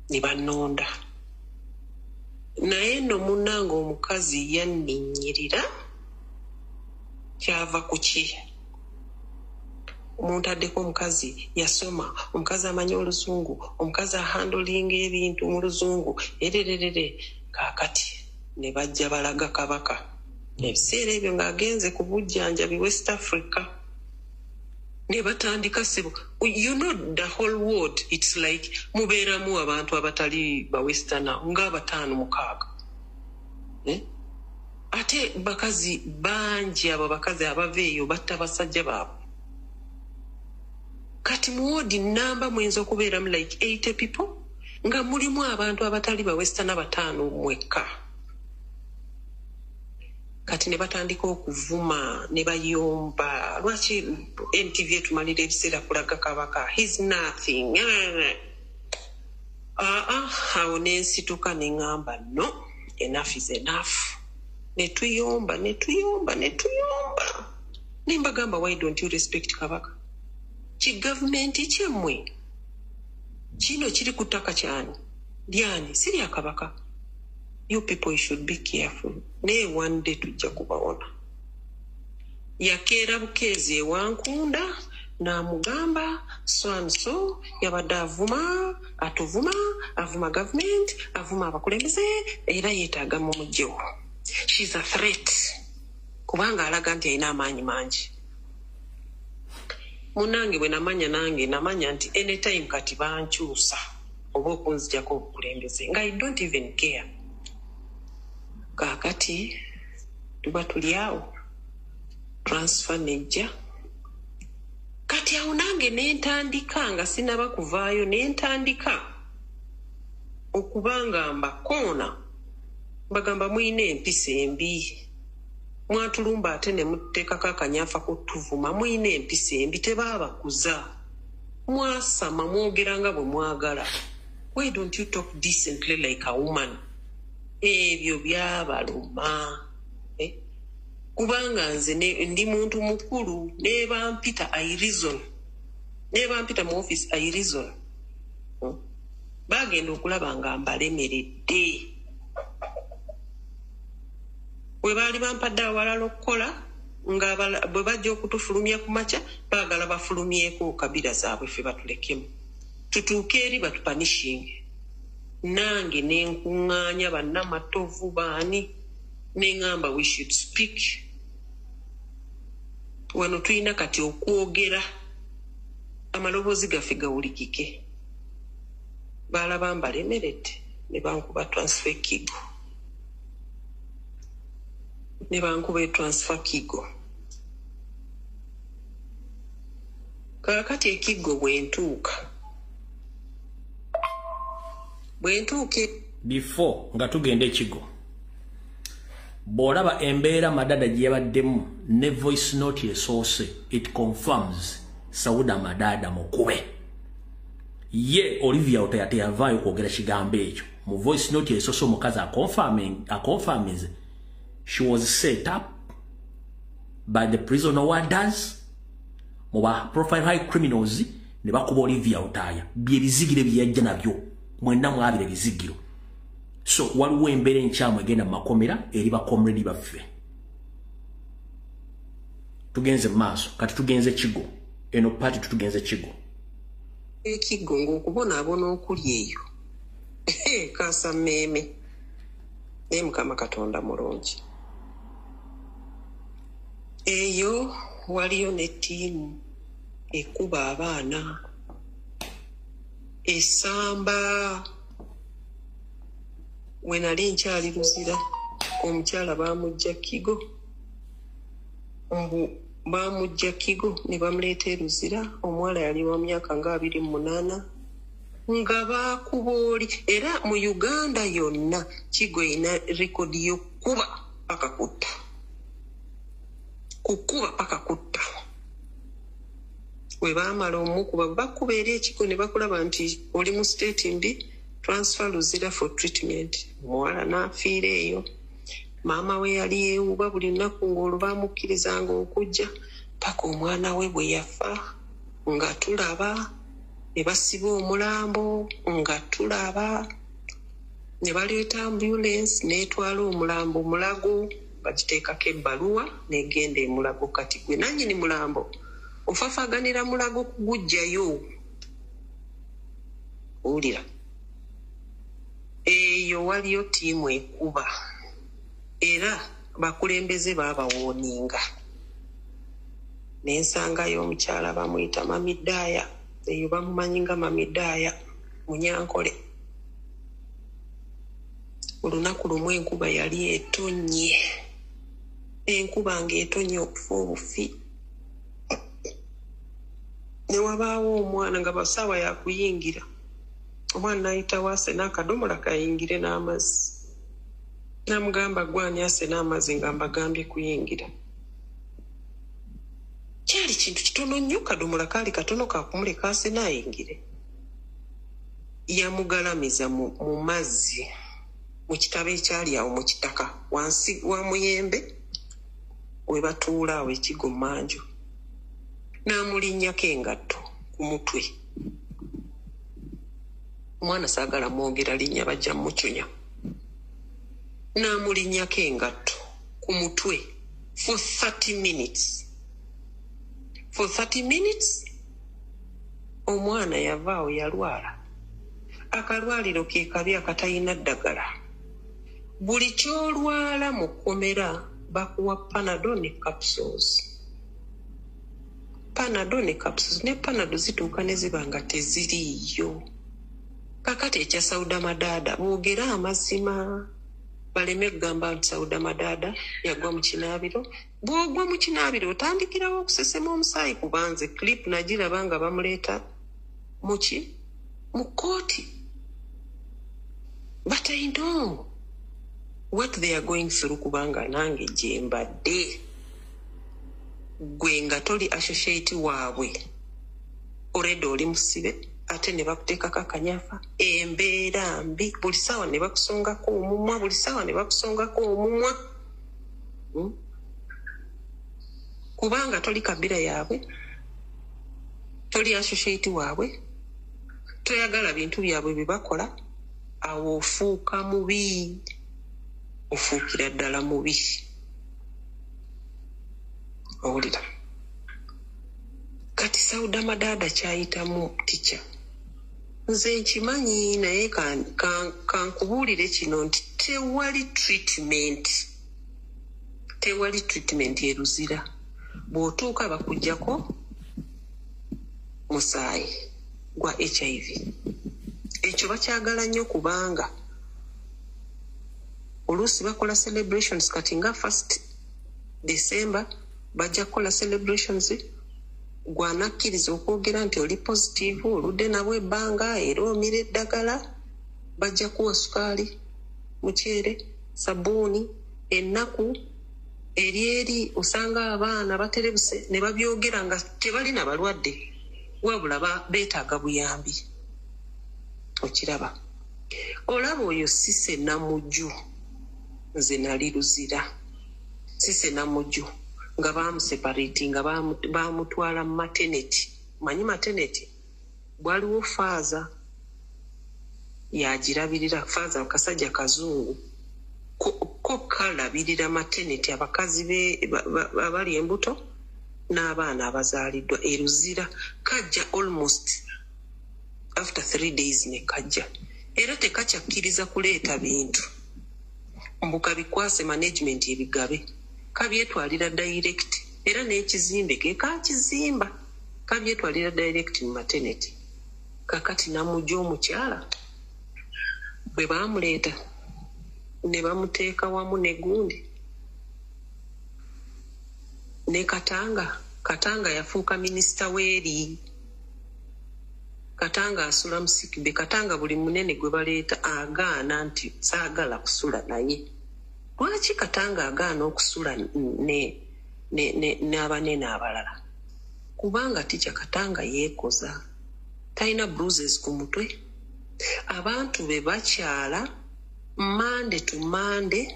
ne bannonda naye nno munnanga omukazi yanninnyirira kyava ku ki omuntu addeko omukazi yasoma omukazi amanyi Oluzungu omukazi ahandolinga ebintu mu Luzungu erererere kaakati ne bajja balaga Kabaka ebiseera ebyo ng'agenze ku bujjanjabi West Africa ne batandika sebo. You know the whole world it's like mubeeramu abantu abatali ba Westerner nga 5-6 ate bakazi bangi abo bakazi abaveeyo batta basajja baabo. Kati muwodi namba mwenza okubeeramu like 80 people nga mulimu abantu abatali ba western abatano mwekka kati ne batandika okuvuma ne bayomba lwaki NTV etumalira ebiseera kulaga Kabaka he's nothing awo nensituka ne ngamba no enough is enough netuyomba nimbagamba why don't you respect Kabaka kigavumenti kyemmwe kino kiri ku ttaka kyani lyani si lya Kabaka. You people should be careful. Ne one day tujja kubaona. Yakeera Bukeezi ewankunda n'amugamba so yabadde avuma government, avuma abakulembeze era yeetaaga mu mujjewo. She's a threat. Kubanga alaga nti alina amaanyi mangi. Munange bwe namanya nti anytime kati bankyusa oba okunzijjako obukulembeze nga I don't even care. Kakati tuba tuli awo transfer nejja kati awo nange nentandika nga sinaba kuvaayo nentandika okubanga mbakoona bagamba muyina empisa embi mwatulumba ate ne muteekako akanyafa kutuvuma muyina empisa embi tebaabakuza mwasama mwogera nga bwe mwagala. Why don't you talk decently like a woman? Ebyo byabaluma kubanga nze ndi muntu mukulu nebampita mu office I reason bagenda okulaba nga mbalemeredde bwe baali bampadde awalala okukola nga bwe bajja okutufulumya ku makya baagala bafulumyeko kabira zaabwe ffe batulekemu tutuuke eri batupanishinge. Nange nenkuŋŋaanya bannamatovu baani neŋŋamba we should speak. Wano tulina kati okwogera amaloboozi gaffe gawulikike. Baalaba mbalemeredde ne bankuba transfer kigo. Kaakati ekigo bwentuuka before nga tugenda ekigo bw'olaba embeera madada gye yabaddemu ne voice note esoose it confirms Sauda Madada mukube ye Olivia teyavaayo kwogera kigambo ekyo mu voice note esoose omukazi aconfirming she was set up by the prisoner warders mu ba profile high criminals ne bakuba Olivia Otaya byebizigire byajja nabyo mwenda mwabire bizigiro. So waliwo embeera enkyamu egenda mu makomera eri bakomredi baffe. Tugenze maaso kati tugenze kigo eno pati tugenze kigo ekigo ng'okubonaabona okuli eyo kasa mmeeme naye Mukama Katonda mulungi. Eyo waliyo ne ttiimu ekuba abaana esamba we nali nkyali Luzira omukyala bamujja kigo ne bamuleeta Luzira omuwala yali wa myaka nga 28 nga baakuba oli era mu Uganda yonna Kigo ina rekodi y'okukuba paka kutta we baamala omukuba bakuba eri ekiko ne bakulaba nti oli mu state mbi transfer Luzira for treatment. Omuwala n'afiira eyo. Maama we yali yeewuba buli nnaku ng'olwo baamukkirizanga okujja paka omwana we bwe yafa nga tulaba ne basiba omulambo nga tulaba ne baleeta ambulance n'etwala omulambo Mulago bagiteekako ebbaluwa n'egenda e Mulago. Kati gwe nannyini mulambo ofafaganira Mulago kugujjayo owulira eyo waliyo ttiimu ekuba era bakulembeze baabawooninga nensangayo omukyala bamuyita Mamidaaya eyo bamumanyi nga Mamidaaya Munyankole. Olunaku lumu enkuba yali etonnye enkuba ng'etonye okufa obufi ne wabaawo omwana nga basaawa yakuyingira omwana ayita waase n'akadomola kayingire n'amazzi namugamba gwani ase n'amazzi nga mbagambye kuyingira kyali kintu kitono nnyo kadomola kaali katono kakumuleka ase n'ayingire yamugalamiza mu mazzi mu kitabo ekyali awo mu kitaka wansi wa muyembe we batuula awo ekigo manju n'amulinnyako engatto ku mutwe omwana saagala mwogera linnya bajja mucunya n'amulinnyako engatto ku mutwe for 30 minutes omwana yavaawo yalwala akalwaliro ke kabi akatalina ddagala buli kyolwala mu kkomera bakuwa panado ne capsules ne panado zituuka ne ziba nga teziriiyo kakati ekya sauda madaada boogera amazima baleme kugamba nti sauda madaada yagwa mu kinaabiro bw'ogwa mu kinaabiro otandikirawo okusesema omusaayi kubanze clip nagiraba nga bamuleeta mu kooti but I know what they are going through kubanga nange gye mbadde gwe nga toli associate waabwe already oli musibe ate ne bakuteekako akanyafa embeera mbi buli ssaawa ne bakusongako omumwa kubanga toli kabira yaabwe toli associate waabwe toyagala bintu byabwe bye bakola awo ofuuka mubi ofuukira ddala mubi owulira kati sauda madaada kyayitamu tica nze nkimanyi naye kankubuulire kino nti tewali treatment eruzira bw'otuuka bakuggyako musaayi gwa HIV ekyo bakyagala nnyo kubanga oluusi bakola celebrations kati nga 1st December bajja kukola celebrations gwanakkiriza okwogera nti oli positive oludde nabwo ebbanga era omira eddagala bajja kuwa sukaali muceere sabuuni ennaku eri osanga abaana baterebuse ne babyogera nga tebalina balwadde wabula beetaaga buyambi okiraba olaba oyo sise namujju nze nali luzira sise namujju nga bamuseparati nga bamutwala maternity manyi maternity bwaliwo faaza yagirabirira faaza kasajja kazungu ko kalabirira maternity abakazi abali embuto n'abaana abazaaliddwa eruzira kajja almost after 3 days ne kajja era tekakyakkiriza kuleeta bintu mbuka bikwase management ebigabe kabyetwalira direct era n'ekizimbe ke kakizimba kabyetwalira direct mu maternity kakati namujja omukyala bwe bamuleeta ne bamuteeka wamu ne gundi ne Katanga yafuuka minisita weeri Katanga asula musikbe Katanga buli munene gwe baleeta agaana nti saagala kusula naye lwaki Katanga agaana okusula n'abanene abalala kubanga tikya Katanga yeekoza talina bruises ku mutwe abantu be bakyala Monday to Monday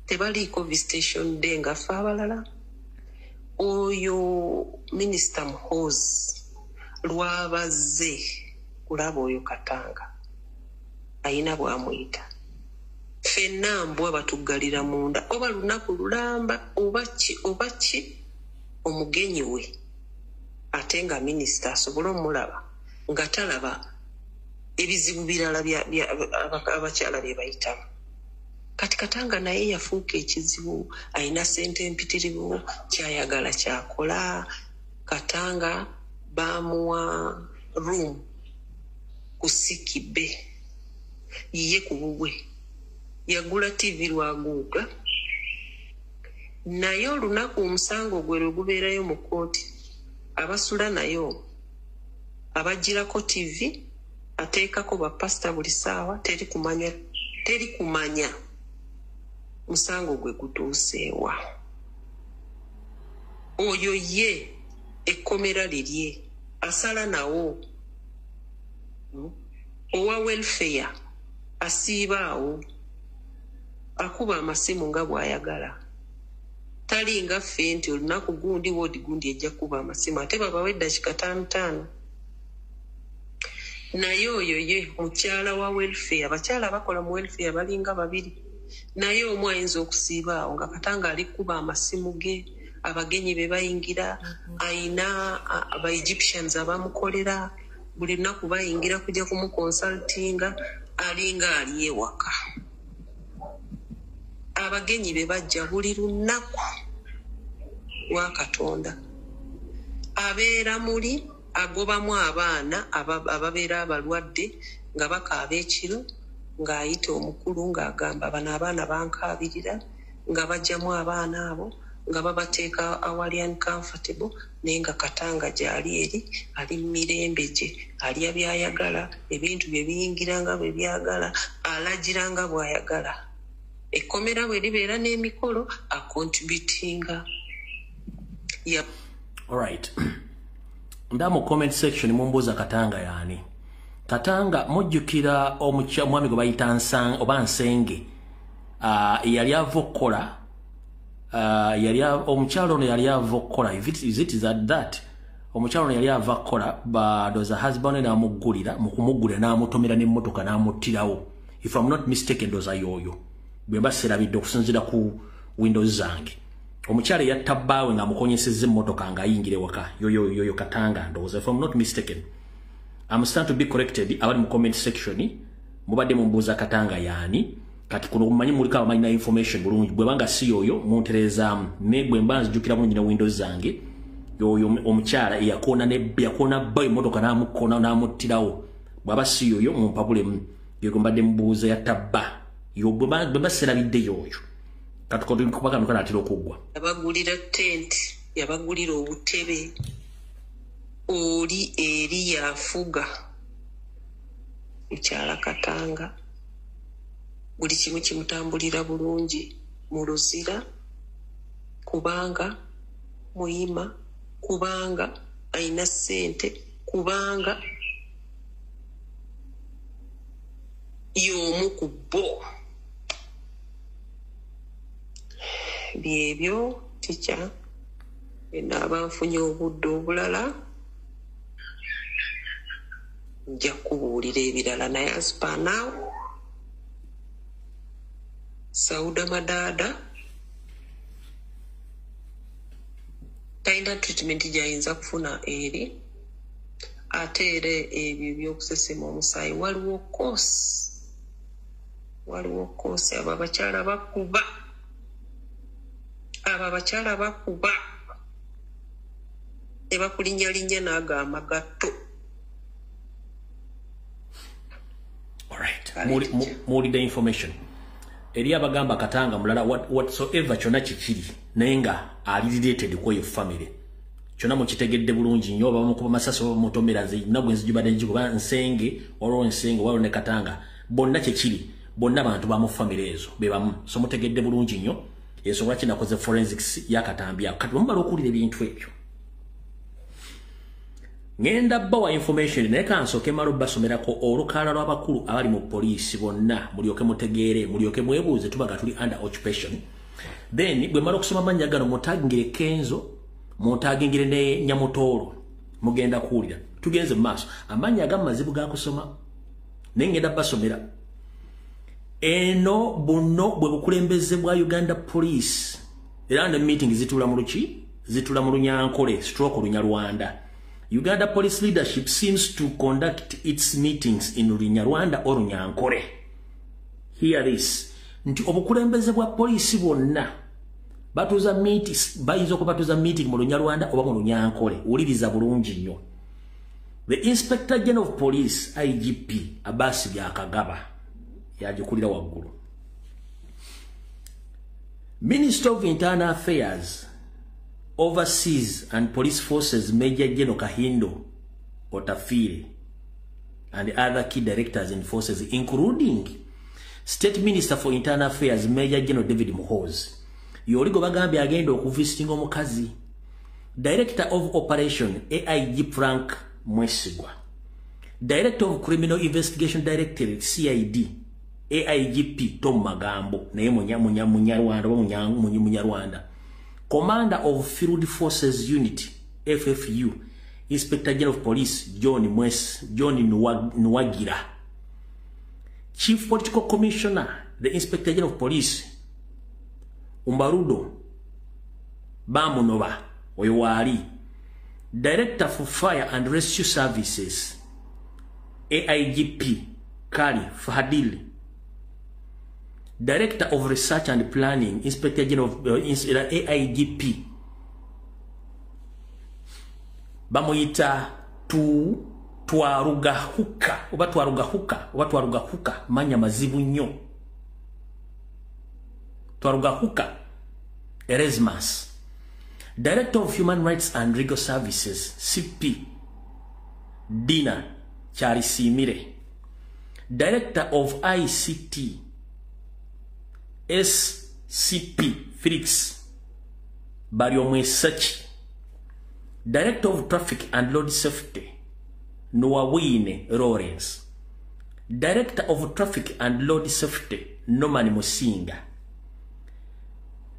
tebaliiko visitation day nga ffe abalala oyo minisita Muhoozi lwabazze kulaba oyo Katanga ayina bwamuyita ffenna mbwa batuggalira munda oba lunaku lulamba oba ki omugenyi we ate nga minisita asobole omulaba nga talaba ebizibu birala abakyala bye bayitamu kati Katanga naye yafuuka ekizibu ayina ssente empitirivu kyayagala kyakola Katanga bamuwa room ku Sikibe ye ku bubwe yagula TV lwaguuga naye olunaku omusango gwe gubeerayo mu kooti abasula nayo abagirako TV ateekako bapasita buli ssaawa teri kumanya musango gwe gutuuseewa. Oyo ye ekkomera lirye asala nawo. Owa welfare asiibaawo akuba amasimu nga bw'ayagala. Tali nga ffe nti olunaku gundi woodi gundi ejja kuba amasimu ate babawa eddakiika 5 naye oyo ye mukyala wa welfare. Abakyala abakola mu welfare balinga 2 naye omu ayinza okusiibaawo nga Katanga ali kuba amasimu ge, abagenyi be bayingira, ayina aba Egyptians abamukolera, buli lunaku bayingira kujja kumukonsultinga, alinga ali ewaka. Abagenyi be bajja buli lunaku wa Katonda. Abeera muli agobamu abaana ababeera abalwadde nga bakaaba ekiro, ng'ayita omukulu ng'agamba bano abaana bankaabirira, nga bajjamu abaana abo nga babateeka awali uncomfortable, naye nga Katanga gy'ali eri ali mu mirembe gye, alya by'ayagala, ebintu bye biyingira nga bwe byagala, alagira nga bw'ayagala. Ekkomera bwe libeera n'emikolo akontributinga. Alright. Nda mu comment section mumbuuza Katanga yaani. Katanga mujjukira omwami gwe bayita Nsenge yali ava okukola omukyalo ono yali ava okukola is that omukyalo ono yali ava okukola badoza husband n'amuggulira mu kumuggulira n'amutomera n'emmotoka n'amuttirawo. If I'm not mistaken doza yoyo bwe baserabidde okusinziira ku windows zange. Omukyala yatta bbaawe ng'amukonyesezza emmotoka ng'ayingire waka yoyo Katanga ndowooza. If I'm not mistaken, I'm starting to be corrected. Abali mu comment section mubadde mumbuuza Katanga yaani. Kati kuno mumanyi muliko abamanyi information bulungi. Bwe banga si yoyo muntereezaamu. Ne bwe mba nzijjukira bulungi na windows zange yoyo omukyala yakona bbaawe emmotoka n'amuttirawo. Bw'aba si yoyo mumpabulemu. Yoyo mbadde mubuuza yatta bba. Yo bwe baserabidde yoyo. Kubaka nukana atira okuggwa. Yabagulira tent, yabagulira obutebe, oli eri yafuga mukyala Katanga. Buli kimu kimutambulira bulungi mu luzira, kubanga muyima, kubanga ayina ssente, kubanga y'omu ku bo. Byebyo tikya enaaba nfunye obudde obulala nja kubuulira ebirala naye aspanaawo Sauda Madada talina treatment gy'ayinza kufuna eri ate era ebyo by'okusesema omusaayi waliwo koosi abo abakyala bakuba ne bakulinnyalinya n'agamba gatto. Alright. Muwulidde information. Eri abagamba Katanga mulala whatsoever kyonna kikiri naye nga ali related ku eyo family. Kyonna mukitegedde bulungi nnyo bamukuba masasi bamutomera nze nagwe nzijubadde njikuba Nsenge waliwo ne Katanga. Bonna kikiri. Bonna bantu ba mu family ezo be bamu. So mutegedde bulungi nnyo. Yeso lwaki nakoze forensics ya Katambya. Kati bamala okulira ebintu ebyo. Ngenda bawa information naye kansooke malo basomerako olukalala lw'abakulu abali mu poliisi bonna mulyoke mutegeere mulyoke mwebuuze tubaga tuli under occupation. Then bwe mala okusoma amannya gano mutagingire Kenzo mutagingire ne Nyamutoolo mugenda kuwulira tugenze mu maaso amannya ag'amazibu ga kusoma naye ngenda basomera. Eno buno bwe bukulembeze bwa Uganda Police era ne meeting zitula mu Luki zitula mu Lunyankole stroke Lunyarwanda. Uganda Police leadership seems to conduct its meetings in Lunyarwanda or Lunyankole. Hear this. Nti obukulembeze bwa police bonna batuza meetings bayinza okubatuza meeting mu Lunyarwanda oba mu Lunyankole. Uliriza bulungi nnyo. The Inspector General of Police IGP Abasi Byakagaba yajikulira waggulu. Minister of Internal Affairs Overseas and Police Forces Major General Kahindo Otafire and other key directors and forces, including State Minister for Internal Affairs, Major General David Muhoozi. Yoligo bagambi agenda okuvisitinga omukazi. Director of Operation, AIG Frank Mwesigwa. Director of Criminal Investigation Directorate, CID, AIGP Tom Magambo, naye Munyarwanda. Commander of Field Forces Unit, FFU, Inspector General of Police, John Nwagira. Chief Political Commissioner, the Inspector General of Police, Umbarudo Bamunova Oyewari. Director for Fire and Rescue Services, AIGP Kali Fahadili. Director of Research and Planning, Inspector General of AIGP Bamoyita Twarugahuka manya mazibu nnyo. Twarugahuka Erasmus. Director of Human Rights and Legal Services, CP Dina Charisimire. Director of ICT, SCP Felix Bariomwesachi. Director of Traffic and Road Safety, Noawine Lawrence. Director of Traffic and Road Safety, Norman Musinga.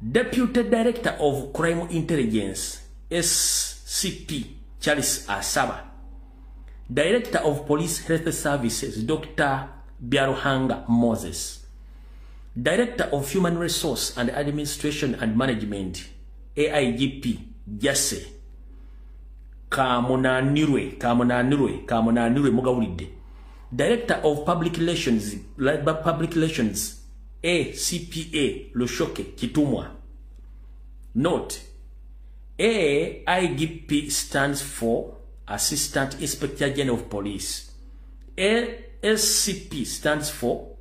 Deputy Director of Crime Intelligence, SCP Charles Asaba. Director of Police Health Services, Dr. Biaruhanga Moses. Director of Human Resource and Administration and Management, AIGP Jase Kamunanirwe Mugawulide. Director of Public Relations, ACPA Lushoke Kitumwa. Note, AIGP stands for Assistant Inspector General of Police. ASCP stands for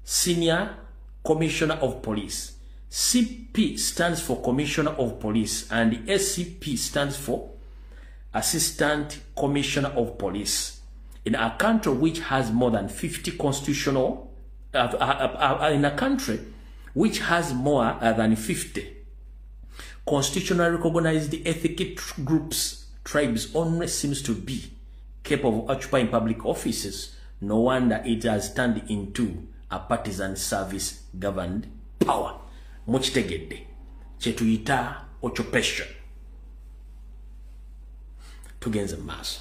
Senior Commissioner of Police. CP stands for Commissioner of Police, and SCP stands for Assistant Commissioner of Police. In a country which has more than 50 constitutional, in a country which has more than 50 constitutionally recognized ethnic groups, tribes only seems to be capable of occupying public offices. No wonder it has turned into a partisan service governed power. Muchitegedde chetuyita occupation. Tugenze maaso.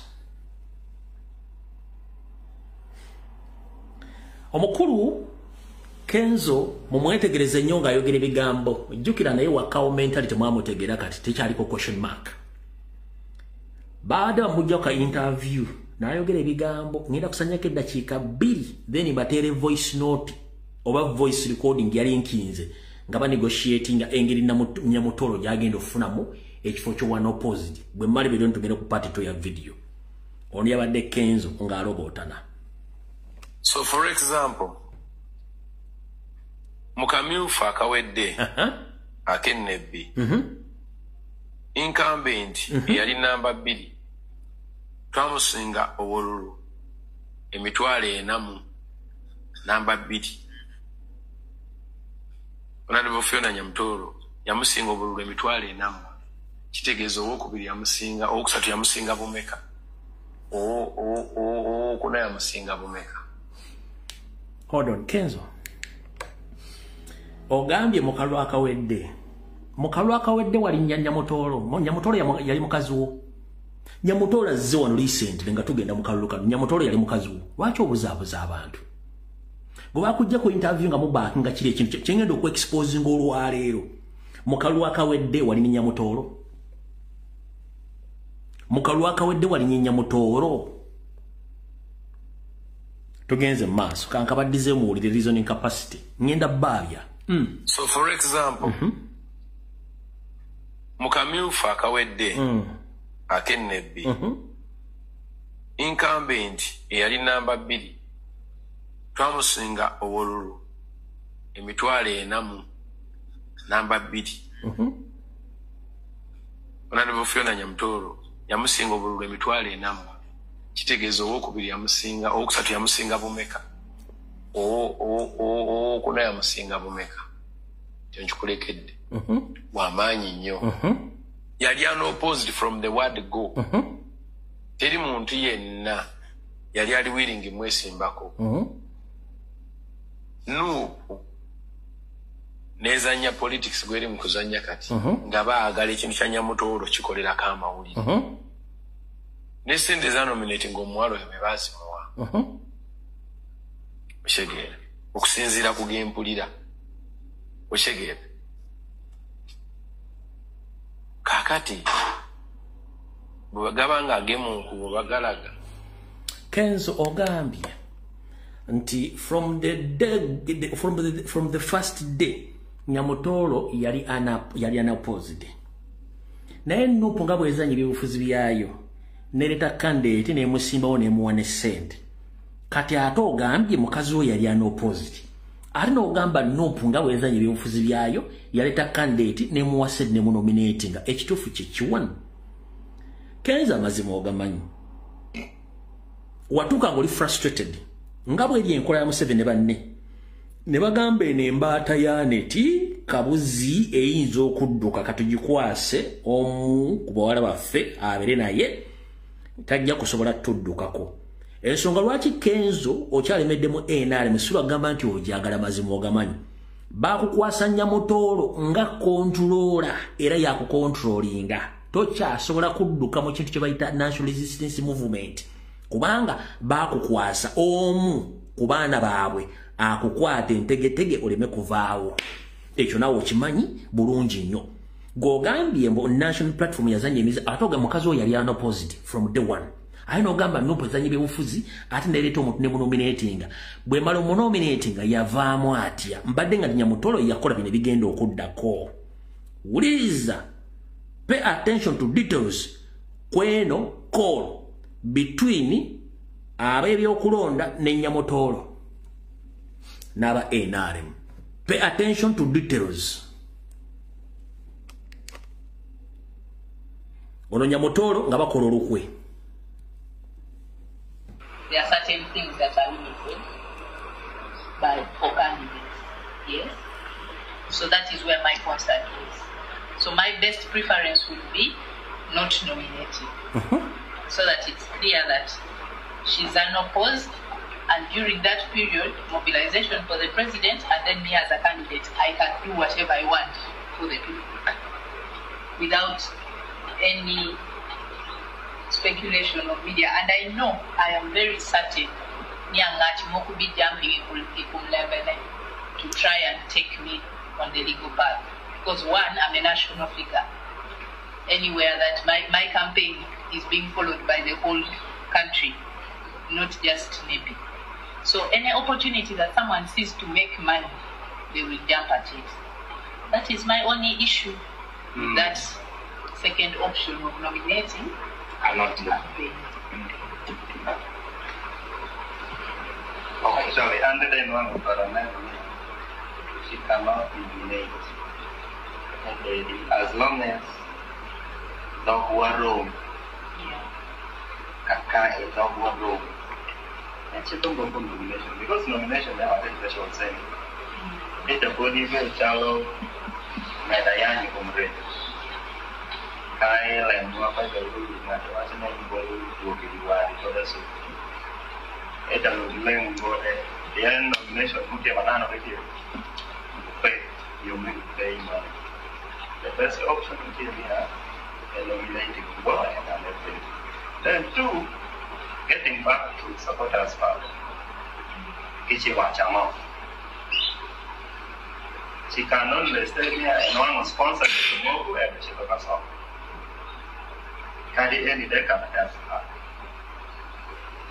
Omukulu Kenzo mumwetegereze nnyo nga ayogera ebigambo. Jjukira naye wakawo mentality mwamutegeera kati tekyaliko question mark. Baada mujja ka interview n'ayogera ebigambo ngenda kusanyako eddakiika 2 then batere voice note oba voice recording yali nkinze nga banegotiating engeri Nyamutolo gyagenda okufunamu ekifo kyo one opposite bwe mali bero ntugenda ku part 2 ya video oni yabadde Kenzo ng'alobootana. So for example, Mukamyufu akawedde Akennebbi incumbent yali namba 2 twamusinga obululu emitwalo 4 namba 2 Honorable Fiona Nyamutolo yamusinga obululu emitwalo 4 kitegeeza owokubiri yamusinga owokusatu yamusinga bumeka kuna yamusinga bumeka. Hold on, Kenzo. Ogambye mukalu akawedde. Mukalu akawedde wali Nyamutolo. Nyamutolo yali mukazi wo. Nyamutolo azze wano recent nga tugenda mukalu kanu. Nyamutolo yali mukazi wo. Lwaki obuzaabuza abantu? Bwe bakujja ku interview nga mubaaki nga kiri ekintu kyengenda okweexposing olwaleero. Mukalu akawedde wali Nyamutolo. Mukalu akawedde wali Nyamutolo. Tugenze maaso kankabaddize muwulire reasoning capacity ngenda babya. So for example, Mukamyufu akawedde Akennebbi incumbent eyali namba 2 twamusinga obululu emitwalo 4 namba 2 Honorable Fiona Nyamutolo yamusinga obululu emitwalo 4 kitegeeza owokubiri yamusinga owokusatu yamusinga bumeka okuna yamusinga bumeka kyonkikulekedde wamaanyi nnyo yali unopposed from the word go teri muntu yenna yali ali willing mwesimbako Nuupu nezanya politics gweri mu kuzanya kati nga baagala ekintu kya Nyamutoolo kikolerako amawulire ne sente za nominating omuwalo ebyo bazimuwa okitegera okusinziira ku gempulira okitegera kaakati bwe bagaba nga agemunku bwe bagalaga Kenzo ogambye nti from the first day Nyamutoolo yali unopposed naye Nuupu nga bwezanya ebyobufuzi byayo nereta candidate nemusimbawo nemuwa ne sente kati ate ogambye mukazi we yali unopposed ate n'ogamba Nuupu nga bwezanya ebyobufuzi byayo yaleta candidate nemuwa sente nemunominatinga ekituufu kikiwano Kenzo amazima ogamanyi watuuka ng'oli frustrated nga bw'eri enkola ya Museveni banne ne bagamba eno embaata ya neti kabuzi eyinza okudduka katugikwase omu ku bawala baffe abere naye tajja kusobola tuddukako ensonga lwaki Kenzo okyalemeddemu NRM si bagamba nti ojagala mazima ogamanyi bakukwasa Nyamutoolo nga kontrola era yakukontrolinga tokyasobola kudduka mu kintu kye bayita National Resistance Movement kubanga bakukwasa omu ku baana baabwe akukwata entegetege oleme kuvaawo ekyo nawe okimanyi bulungi nnyo gogambye mbu national platform yazanya emiza atoga mukazi oyo yali unopposed from day one aye n'ogamba Nuupu ezanya ebyobufuzi ate nereeta omuntu ne munominatinga bwe mala omunominatinga yavaamu atya mbadde nga Nyamutoolo yakola bino bigenda okuddako wuliriza pay attention to details kweno call between ab'ebyokulonda ne Nyamutoolo n'aba NRM. Pay attention to details. Ono Nyamutoolo nga bakola olukwe. There are certain things that are limited for candidates. Yes. So that is where my concern is. So my best preference would be not nominating. So that it's clear that she's unopposed, and during that period, mobilization for the president, and then me as a candidate, I can do whatever I want for the people without any speculation of media. And I know, I am very certain, Nyangati be jumping to try and take me on the legal path. Because one, I'm a national figure. Anywhere that my campaign is being followed by the whole country, not just maybe. So any opportunity that someone sees to make money, they will jump at it. That is my only issue with that second option of nominating. I'm not campaign. Okay, sorry, under the one of Parliament, she cannot nominate. As long as the war room, Kaka is not war room. And she don't go for nomination because nomination now I think that's what I'm saying. It's a body very shallow, Medayani Comrade. Kyle and Wapa the rule is not watching anybody to be rewarded for the soup. It's a lame go there. The end nomination put your banana with you. Pay, you will pay money. The best option until we have a nominating boy and everything. Then two, getting back to supporters part. Kichi Wachamo. She can only stay here and one was sponsored to move wherever she took us off. Carry any deck and a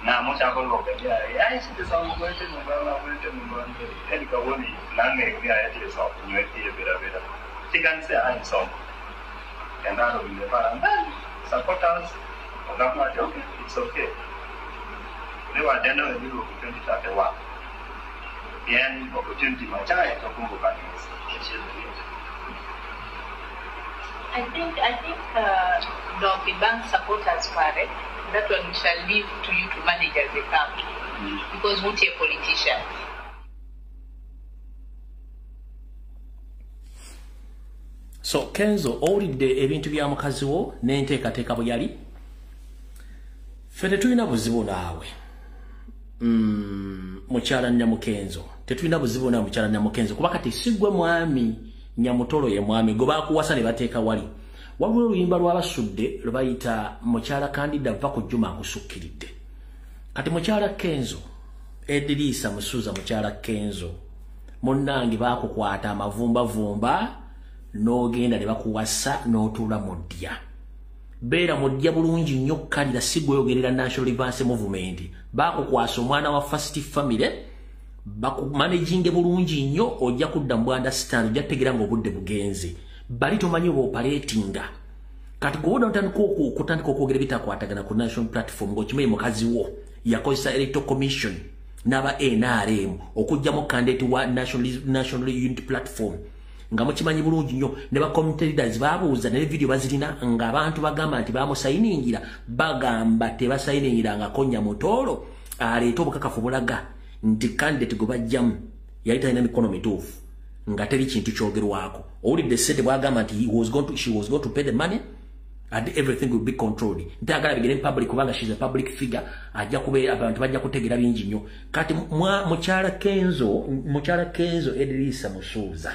now, much of all of them, I see the song waiting and we are at this off new better. She can say I'm song. And that will be the part. Supporters of that, okay, it's okay. They were then a new opportunity at the one. The end opportunity, my child, to come back. I think Dr. Bank supporters were that one we shall leave to you to manage as a camp. Because we're a politician. So Kenzo owulidde ebintu bya mukazi wo n'enteekateeka bwe yali ffe tetulina buzibu naawe mukyala Nyamukenzo tetulina buzibu naawe mukyala Nyamukenzo kuba kati sigwe mwami Nyamutolo ye mwami gwe baakuwasa ne bateeka wali waliwo oluyimba lw'abasudde lwe bayita mukyala Kandida va ku Juma akusukkiridde kati mukyala Kenzo Edrisa Musuuza mukyala Kenzo munnange baakukwata amavumbavumba n'ogenda ne bakuwasa n'otuula mu ddya beera mu ddya bulungi nnyo kkalira si gweyogerera National Reverse Movement baakukwasa omwana wa First Family bakumanaginge bulungi nnyo ojja kudda mu understand ojja kutegeera ng'obudde bugenze bali tomanyi obaoperatinga kati gwoda kutandika okwogera bitakwatagana ku national platform ng'okimanyi mukazi wo yakozesa Electoral Commission n'aba NRM okugjamu candidate wa National Unity Platform nga mukimanyi bulungi nnyo ne ba community leaders baabuuza ne video bazirina ng'abantu bagamba nti baamusayiningira bagamba tebasayiningirangako Nyamutolo aleeta obukakafu bulaga nti candidate gwe bajjamu yali talina mikono mituufu nga teri kintu kyogerwako owulidde ssente bwagamba nti she was going to pay the money and everything will be controlled ntagala bigere public kubanga she's a public figure ajja kubeera abantu bajja kutegeera bingi nnyo kati mukyala Kenzo Edrisa Musuuza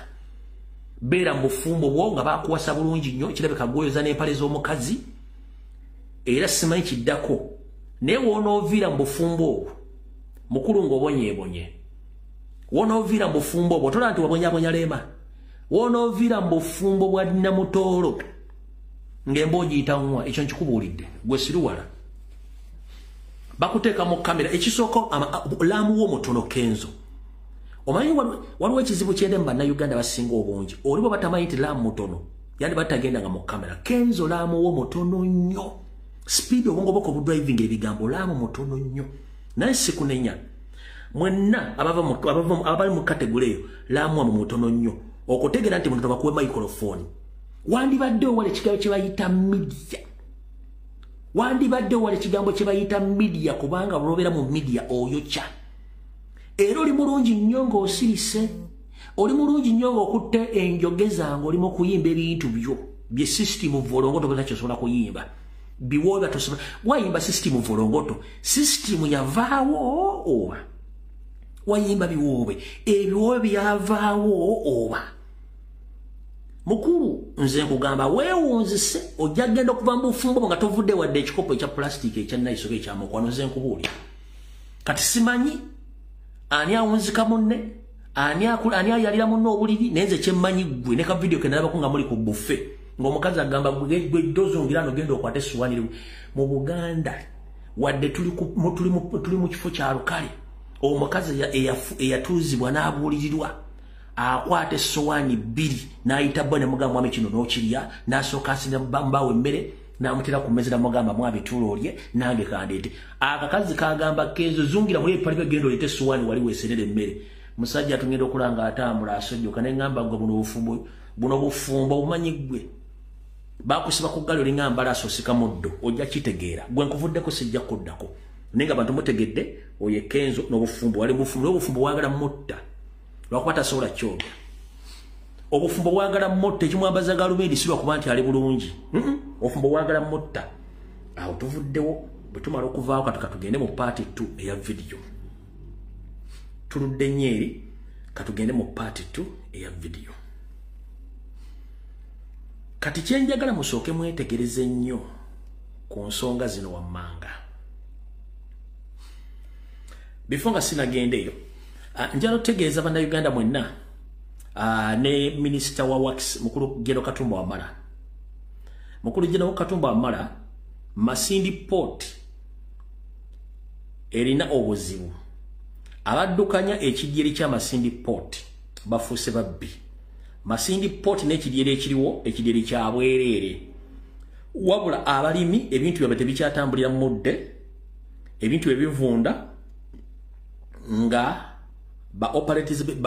beera mu bufumbo bwo nga baakuwasa bulungi nnyo kirabika gwoyoza n'empale z'omukazi era simanyi kiddako naye wonooviira mu bufumbo obwo mukulu ng'obonyeebonye wonooviira mu bufumbo obwo tola nti wabonyabonya leema wonooviira mu bufumbo bwa Namutolo ng'emboogi yitangwa ekyo nkikubuulidde gwe siruwala bakuteeka mu kamera ekisooka laamu wo mutono Kenzo omanyi waliwo ekizibu kyende mu bannayuganda basinga obungi oli bwe batamanyi nti laamu mutono yandi batagendanga mu kamera Kenzo laamu wo mutono nnyo speed obwongoboko obudriving ebigambo laamu mutono nnyo naye sikunenya mwenna abali mu kategule eyo laamu wa mu mutono nnyo okutegeera nti mutono bakuwe microphone wandibadde owala ekigambo kye bayita media wandibadde owala ekigambo kye bayita media kubanga bw'obeera mu media oyokya era oli mulungi nnyo ng'osirise oli mulungi nnyo ng'okutte enjogeza ng'oli mu kuyimba ebintu byo bye system volongoto bwe takyosobola kuyimba biwooba tosobola wayimba system volongoto system yavaawo oba wayimba biwoobe ebiwoobe byavaawo oba mukulu nze nkugamba weewunzise ojja kgenda okuva mu bufumbo nga tovudde wadde ekikopo ekya plastic ekya naisoga ekyamukwano nze nkubuulira kati simanyi ani awunzika munne ani ayalira munne obuliri naye nze kyemmanyi gwe ne ka video ke nalabako nga muli ku bufe ng'omukazi agamba gwe dozungira ano genda okwate essuwaani mu Buganda wadde tuli mu kifo kya lukale omukazi eyatuuzibwa n'abuulirirwa akwata essowaani 2 n'ayita bwa ne mugamba mwami kino n'okirya n'asooka asina mbaawo emmere n'amutera ku mmeza n'amugamba mwabituula olye nange kandeete akakazi kagamba Kenzo zungira muri epali genda oleete essowaani wali weeserera emmere musajja tugenda okulanga atambula asojjoka ne ngamba gwe buno bufumbo bumanyi ggwe baakusiba ku ggalo olingamba asoosika muddo ojja kitegeera gwe nkuvuddeko sijja kuddako naye nga bantu mutegedde oye Kenzo n'obufumbo wali n'obufumbo bwagala mutta lwakuba tasobola kyoga obufumbo bwagala mutta ekimwambaza galubindi si lwakuba nti ali bulungi obufumbo bwagala mutta awo tuvuddewo bwe tumala okuvaawo katuka tugende mu paati 2 eya video tuludde nyeeri katugende mu paati 2 eya video kati kyenjagala musooke mwetegereze nnyo ku nsonga zino wammanga before nga sinagendeeyo njala otegeeza bannayuganda mwenna ne minisita wa wax mukulu General Katumba Wamala mukulu General Katumba Wamala Masindi Port erina obuzibu abaddukanya ekidyeri kya Masindi Port bafuuse babbi Masindi Port n'ekidyeri ekiriwo ekidyeri kya bwereere wabula abalimi ebintu byabwe tebikyatambulira mudde ebintu ebivunda nga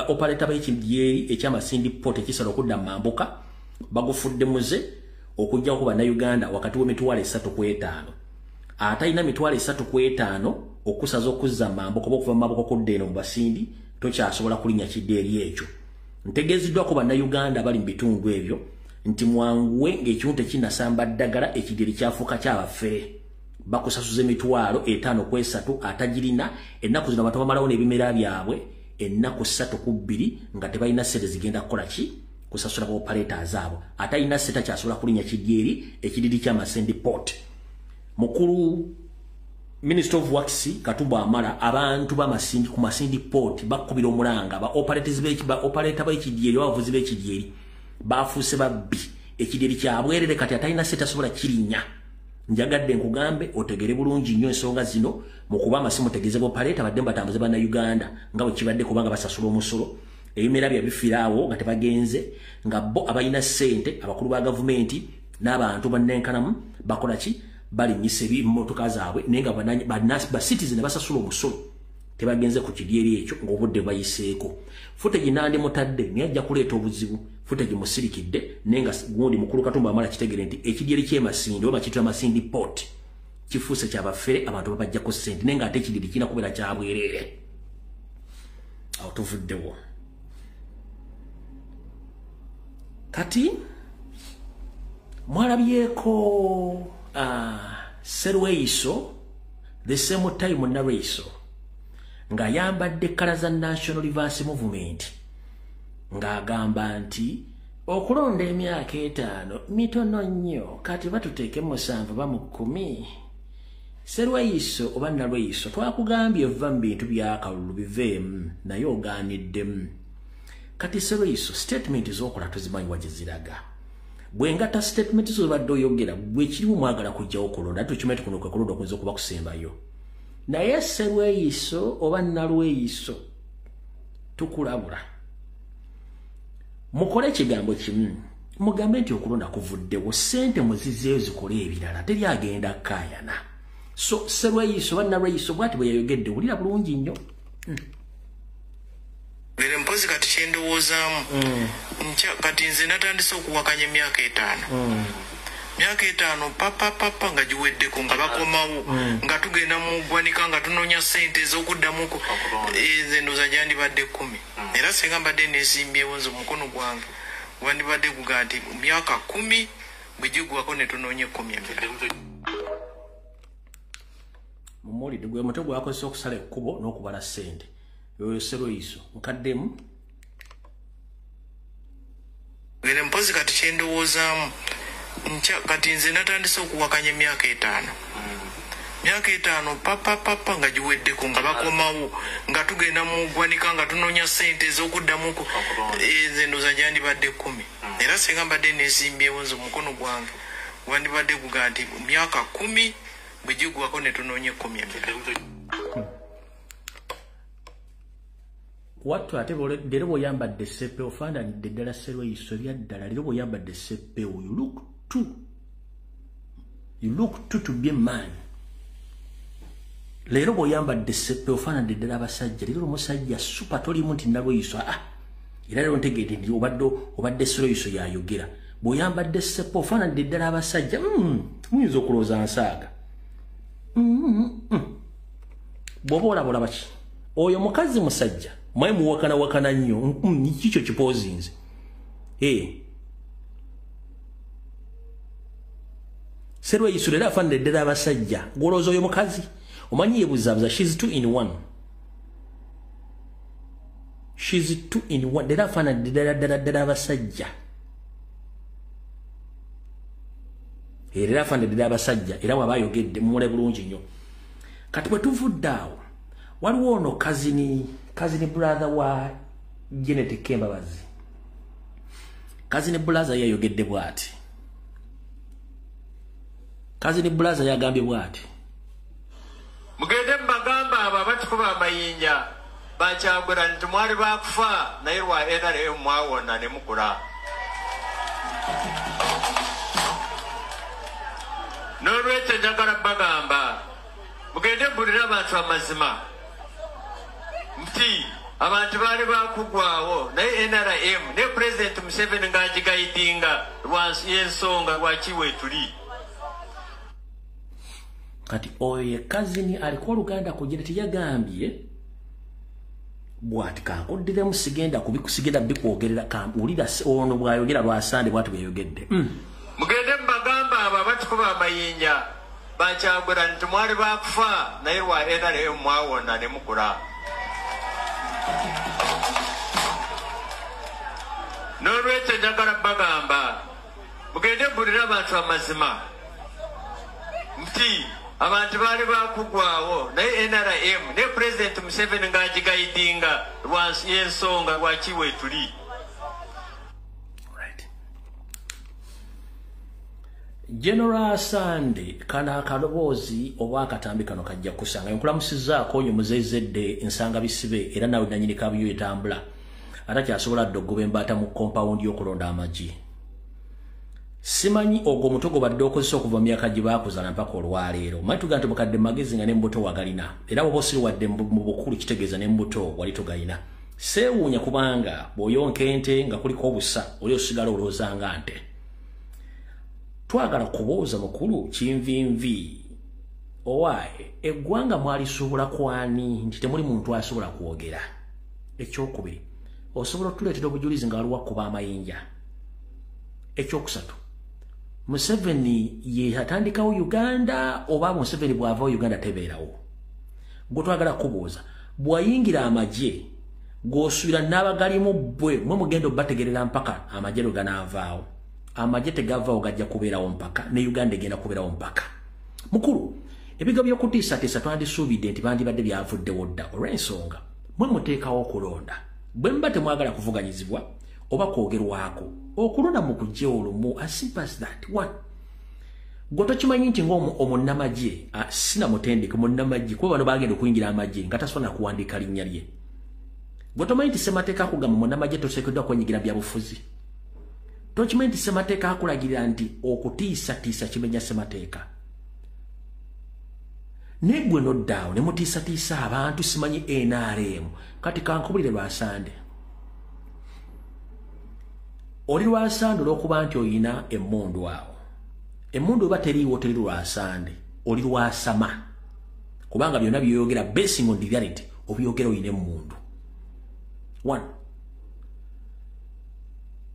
operator b'ekidyeri ekya Masindi Port ekisala okudda mambuka bagufudde muze okujja kuba na Uganda wakati w'emitwalo 3 ku 5 Atayina mitwalo 3.5 okusaza okuzza mambo kuba okuva maboko koddeeno mu basindi tokyasobola kulinya kiddeeri ekyo. Ntegeeziddwa ku bannayuganda bali mu bitundu ebyo nti mwanguwe ng'ekimu tekinnasamba ddagala ekiddeeri kyafuuka kyabaffe. Bakusasuza emitwalo 5.3 atagirina ennaku zino abantu bamalawo n'ebimera byabwe ennaku 3.2 nga tebalina ssente zigenda kukola ki kusasula ba operators abo. Atayina ssente kyasobola kulinya kiddeeri ekiddeeri ky'Amasendi Port. Mukulu Minister of Works Katumba Amara abantu b'Amasindi ku Masindi Port bakubira omulanga ba operators operator b'ekiddeeri bavuzi b'ekiddeeri bafuuse babbi ekiddeeri kyabwerere kati atayina ssente asobola kirinya. Njagadde nkugambe otegere bulungi nnyo ensonga zino mu kuba amasimu tegeze operator badde batambuze bana Uganda nga bwe kibadde kubanga basasula omusolo ebimera bya bifiraawo nga tebagenze nga bo abayina ssente abakulu ba gavumenti n'abantu bannenkanamu bakola ki bali nyisebi emmotoka zaabwe naye nga ba citizen basasula omusolo tebagenze ku kiddeeri ekyo ng'obudde bayiseeko. Footage nandi mutadde naye ajja kuleeta obuzibu. Footage musirikidde naye nga gundi mukulu Katumba Amala kitegere nti ekiddeeri ky'Emasindi oba kitwa Masindi Port kifuuse kyabaffe abantu babajjako ssente naye nga ate ekiddeeri kirina kubeera kyabwerere. Awo tuvuddewo. Kati mwalabyeko Serweiso the same time Nareiso nga yambadde kala za National Reverse Movement nga agamba nti okulonda emyaka 5 mitono nnyo kati batuteeke 7 ba mu 10. Serweiso oba Nareiso twakugambye vva mu bintu byakalulu biveemu naye ogaaniddemu. Kati Serweiso statement z'okola tuzimanyi wagiziraga. Bwengata statement z'obadde oyogera bwe kirimu mwagala kujjawo okulonda tukimete kuno kwe kulonda okuyinza okuba kusembayo. Naye Serweiso oba Nalweiso tukulabula. Mukole ekigambo kimu mugambe nti okulonda kuvuddewo ssente muzizeeyo zikole ebirala teryagenda kkaayana. So Serweiso oba Nalweiso bw'ati bwe yayogedde wulira bulungi nnyo. Bere mpozi kati kyendowoozaamu kati nze natandise okuwakanya emyaka 5. Myaka 5 papa nga giweddeko nga bakomawo nga tugenda mu ggwanika nga tunoonya ssente ez'okuddamuko nze ndooza gyandibadde 10. Era singa mbadde neesimbyewo nze omukono gwange gwandibadde guga nti myaka 10 bwe gigwako ne tunoonya 10. Mumulidde gwe mutwe gwakozesa okusala ekkubo n'okubala ssente. Yoyo Serweiso nkaddemu. Bere mpozi kati kyendowoozaamu kati nze natandise okuwakanya emyaka 5. Myaka 5 papa nga giweddeko nga bakomawo nga tugenda mu ggwanika nga tunoonya ssente ez'okuddamuko nze ndooza gyandibadde 10. Era singa mbadde neesimbyewo nze omukono gwange gwandibadde guga nti myaka 10 bwe gigwako ne tunoonya 10. Watu ate lero bw'oyambadde seppe ofaananidde ddala Serweiso bya ddala. Lero bw'oyambadde seppe you look to be a man. Lero bw'oyambadde seppe ofaananidde ddala abasajja. Lero omusajja supa tolimu nti Nalweiso era lero ntegeedde nti obadde Serweiso yayogera. Bw'oyambadde seppe ofaananidde ddala abasajja muyinza okulowooza nsaaga. Bw'oba olaba ki oyo mukazi musajja mwaye muwakana nnyo kikyo kipoozinze. Serweiso lero afaanidde ddala abasajja gwolowooza oyo mukazi omanyi yebuzaabuza she's 2 in 1. She's 2 in 1 lero afaanidde ddala abasajja. Lero afaanidde ddala abasajja era bw'aba ayogedde mumule bulungi nnyo. Kati bwe tuvudde awo waliwo ono kazini brother wa Janet Kembabazi. Kazini brother yayogedde bw'ati. Kazini brother yagambye bw'ati. Mugende mbagamba abo abatikuba amayinja bakyagula nti mwali bakufa naye lwa NRM mwawona ne mukula. N'olwekyo njagala bagamba mugende mbulira abantu amazima nti abantu baali bakugwawo naye NRM ne President Museveni ng'agigayidinga y'ensonga lwaki weetuli. kati oye kazini alikuwa Luganda kujira tiyagambye bwati kankodiremu sigenda kubikusigenda bikwogerera ulira ono bwayogera lwasande bwatu byeyogedde mugende mbagamba abo abatukuba amayinja bakyagula nti mwali bakufa naye lwa NRM mwawona ne mukula n'olwekyo njagala bagamba mugende bulira abantu amazima nti abantu baali bakugwawo naye NRM ne President Museveni ng'agigayidinga y'ensonga lwaki weetuli. General Sande kana kaloboozi oba akatambi kano kajja kusanga nkulamusizaako onyo muzezedde ensanga bisibe era nawe nanyini kabiyo etambula ate kyasobola ddogoba embaata mu compound y'okulonda amagi. Simanyi ogwo mutogo badde okozesa okuva mu myaka gye baakuzana mpaka olwaleero. Manyi tugaa nti mukadde magezi nga n'embuto wagalina era bwoba osiri wadde mu bukulu kitegeeza n'embuto wali togalina. Seewuunya kubanga bw'oyonka ente nga kuliko obusa oli osigala olowooza nga nte. Twagala kubooza mukulu kinvinvi owaaye eggwanga mwalisuubula kwani nti temuli muntu asobola kwogera. Ekyokubiri osobola otuleetera obujulizi nga waliwo akkuba amayinja. Ekyokusatu Museveni ye atandikawo Uganda oba Museveni bw'avaawo Uganda tebeerawo. Gwe twagala kubooza bw'ayingira amagye g'osuubira n'abagalimu bwe mwe mugenda obbategerera mpaka amagye lwe ganaavaawo. Amagye tegavaawo gajja kubeerawo mpaka ne Uganda egenda kubeerawo mpaka. Mukulu ebigo by'okutiisatiisa twandisuubidde nti bandibadde byavuddewo dda olw'ensonga mwe muteekawo okulonda bwe mba temwagala kuvuganyizibwa oba kwogerwako okulonda mu kujja olumu as simple as that. One, gwe tokimanyi nti ng'omunnamagye sina mutendeke munnamagye kuba bano bagenda okuyingira amagye nga tasobola kuwandiika linnya lye. Gwe tomanyi nti ssemateeka akugamba munnamagye tosekeddwa kwenyigira byabufuzi. Tokimanyi nti ssemateeka akulagirira nti okutiisatiisa kimenya ssemateeka. Ne gwe noddaawo ne mutiisatiisa abantu simanyi NRM kati kankubulire Lwasande. Oli Lwasande olw'okuba nti oyina emmundu awo. Emmundu oba teriiwo teri Lwasande oli Lwasama kubanga byonna byoyogera basing on the reality obyogera oyina emmundu. One,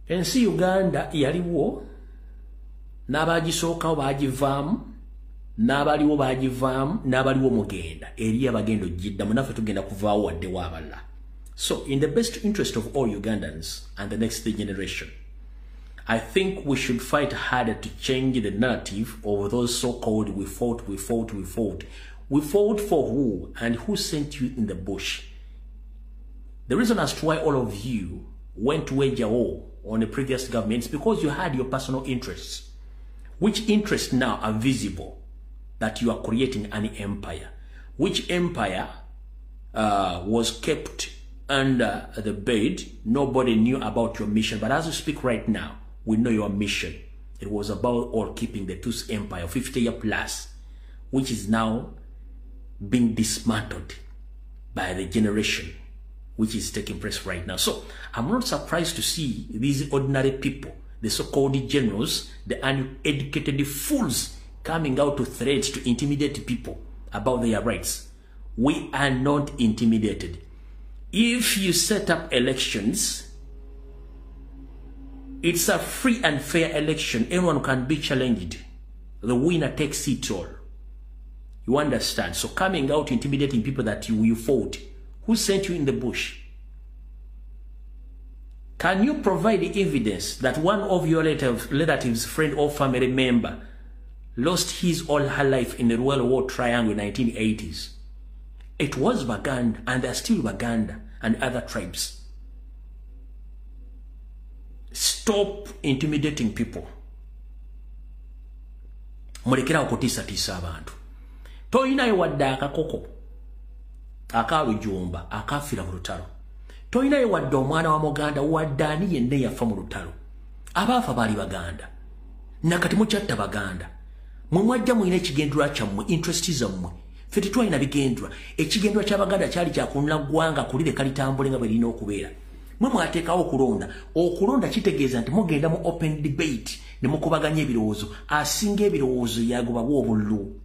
ensi Uganda yaliwo n'abagisookawo baagivaamu n'abaliwo baagivaamu n'abaliwo mugenda eri abagenda ogiddamu naffe tugenda kuvaawo waddewo abalala. So in the best interest of all Ugandans and the next generation, I think we should fight harder to change the narrative of those so-called we fought. We fought for who and who sent you in the bush? The reason as to why all of you went to wage a war on the previous government is because you had your personal interests, which interests now are visible, that you are creating an empire, which empire was kept under the bed. Nobody knew about your mission, but as we speak right now, we know your mission. It was about all keeping the Tutsi empire, 50-year plus, which is now being dismantled by the generation which is taking place right now. So I'm not surprised to see these ordinary people, the so-called generals, the uneducated fools coming out to threat, to intimidate people about their rights. We are not intimidated. If you set up elections, it's a free and fair election. Anyone can be challenged. The winner takes it all. You understand? So coming out intimidating people that you fought, who sent you in the bush? Can you provide evidence that one of your relatives, friend or family member lost his or her life in the Royal War Triangle in the 1980s? It was Baganda, and there's still Baganda and other tribes. Stop intimidating people. Mulekera okutiisatiisa abantu. Toyinayo wadde akakoko akalujumba akafiira mu lutalo. Toyinayo wadde omwana wa Muganda wadde ani yenna yafa mu lutalo. Abaafa baali Baganda. Nakati mukyatta Baganda. Mwe mwajja mulina ekigendera kyammwe, interest zammwe. Ffe tetwalina bigendera. Ekigendera ky'Abaganda kyali kyakunula ggwanga kulire kalitambule nga bwe lirina okubeera. Mwe mwateekawo okulonda. Okulonda kitegeeza nti mugenda mu open debate ne mukubaganya ebirowoozo. Asinga ebirowoozo yagobawo obululu.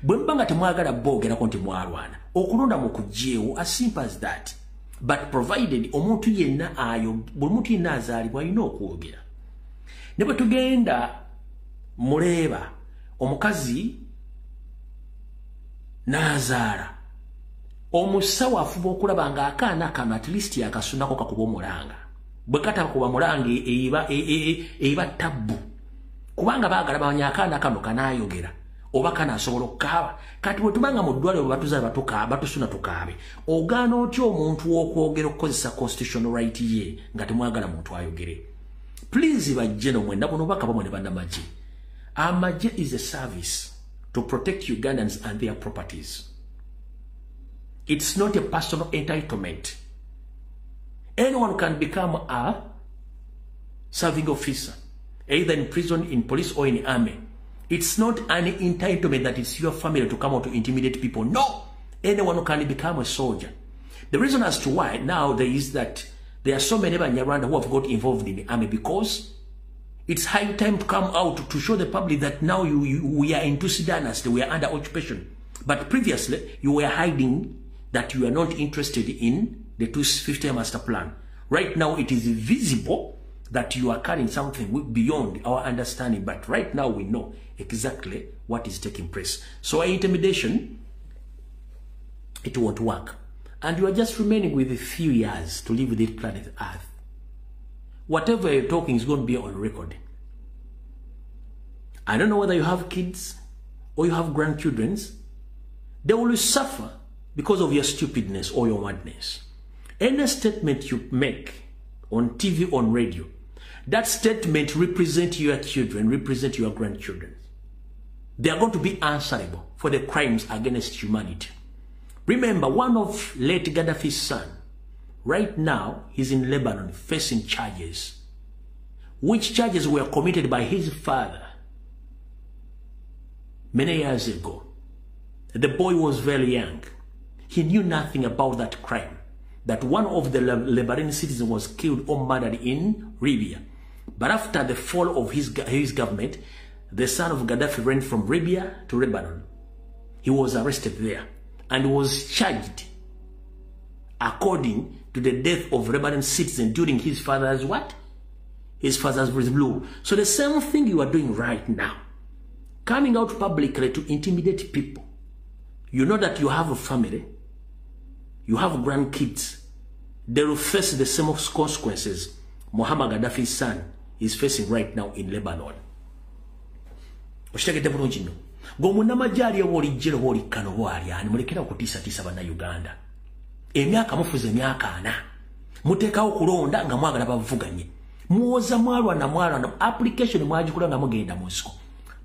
Bwembanga temwagala bogera konti mwalwana. Okulonda mukujjeewo as simple as that. But provided omuntu yenna ayo buli muntu yenna azaalibwa alina okwogera. Ne bwe tugenda muleeba omukazi n'azaala omusawo afuba okulaba nga akaana kano at least yakasunako kakuba omulanga. Bwe katakuba mulanga eba tabbu. Kubanga baagala bamanya akaana kano kanaayogera oba kanaasobola okukaaba. Kati bwe tubanga mu ddwaliro batuzaala batusuna tukaabe. Ogaana otya omuntu w'okwogera okukozesa constitutional right ye nga temwagala muntu ayogere. Please bajje nomwenda buno bakabamwe ne bannamagye. Amagye is a service to protect Ugandans and their properties. It's not a personal entitlement. Anyone can become a serving officer, either in prison, in police, or in army. It's not an entitlement that it's your family to come out to intimidate people. No! Anyone can become a soldier. The reason as to why now there is that there are so many Banyarwanda who have got involved in the army because it's high time to come out to show the public that now we are into dynasty, we are under occupation. But previously, you were hiding that you are not interested in the 250 master plan. Right now, it is visible that you are carrying something beyond our understanding. But right now, we know exactly what is taking place. So intimidation, it won't work. And you are just remaining with a few years to live with this planet Earth. Whatever you're talking is going to be on record. I don't know whether you have kids or you have grandchildren. They will suffer because of your stupidness or your madness. Any statement you make on TV, on radio, that statement represents your children, represents your grandchildren. They are going to be answerable for the crimes against humanity. Remember, one of late Gaddafi's son, right now, he's in Lebanon facing charges, which charges were committed by his father many years ago. The boy was very young. He knew nothing about that crime, that one of the Lebanese citizens was killed or murdered in Libya. But after the fall of his government, the son of Gaddafi ran from Libya to Lebanon. He was arrested there and was charged according to the death of Lebanese citizen during his father's what? His father's rule. So the same thing you are doing right now, coming out publicly to intimidate people. You know that you have a family, you have grandkids. They will face the same consequences Muhammad Gaddafi's son is facing right now in Lebanon. Oshitegedde bulungi nno. G'omunnamagye ali owolijjero bw'olikkano bw'ali ani mulekera okutiisatiisa bannayuganda. Emyaka mufuze emyaka 4. Muteekawo kulonda nga mwagala bavuganye. Muwoza mwalwana application mwagikola nga mugenda mu nsiko.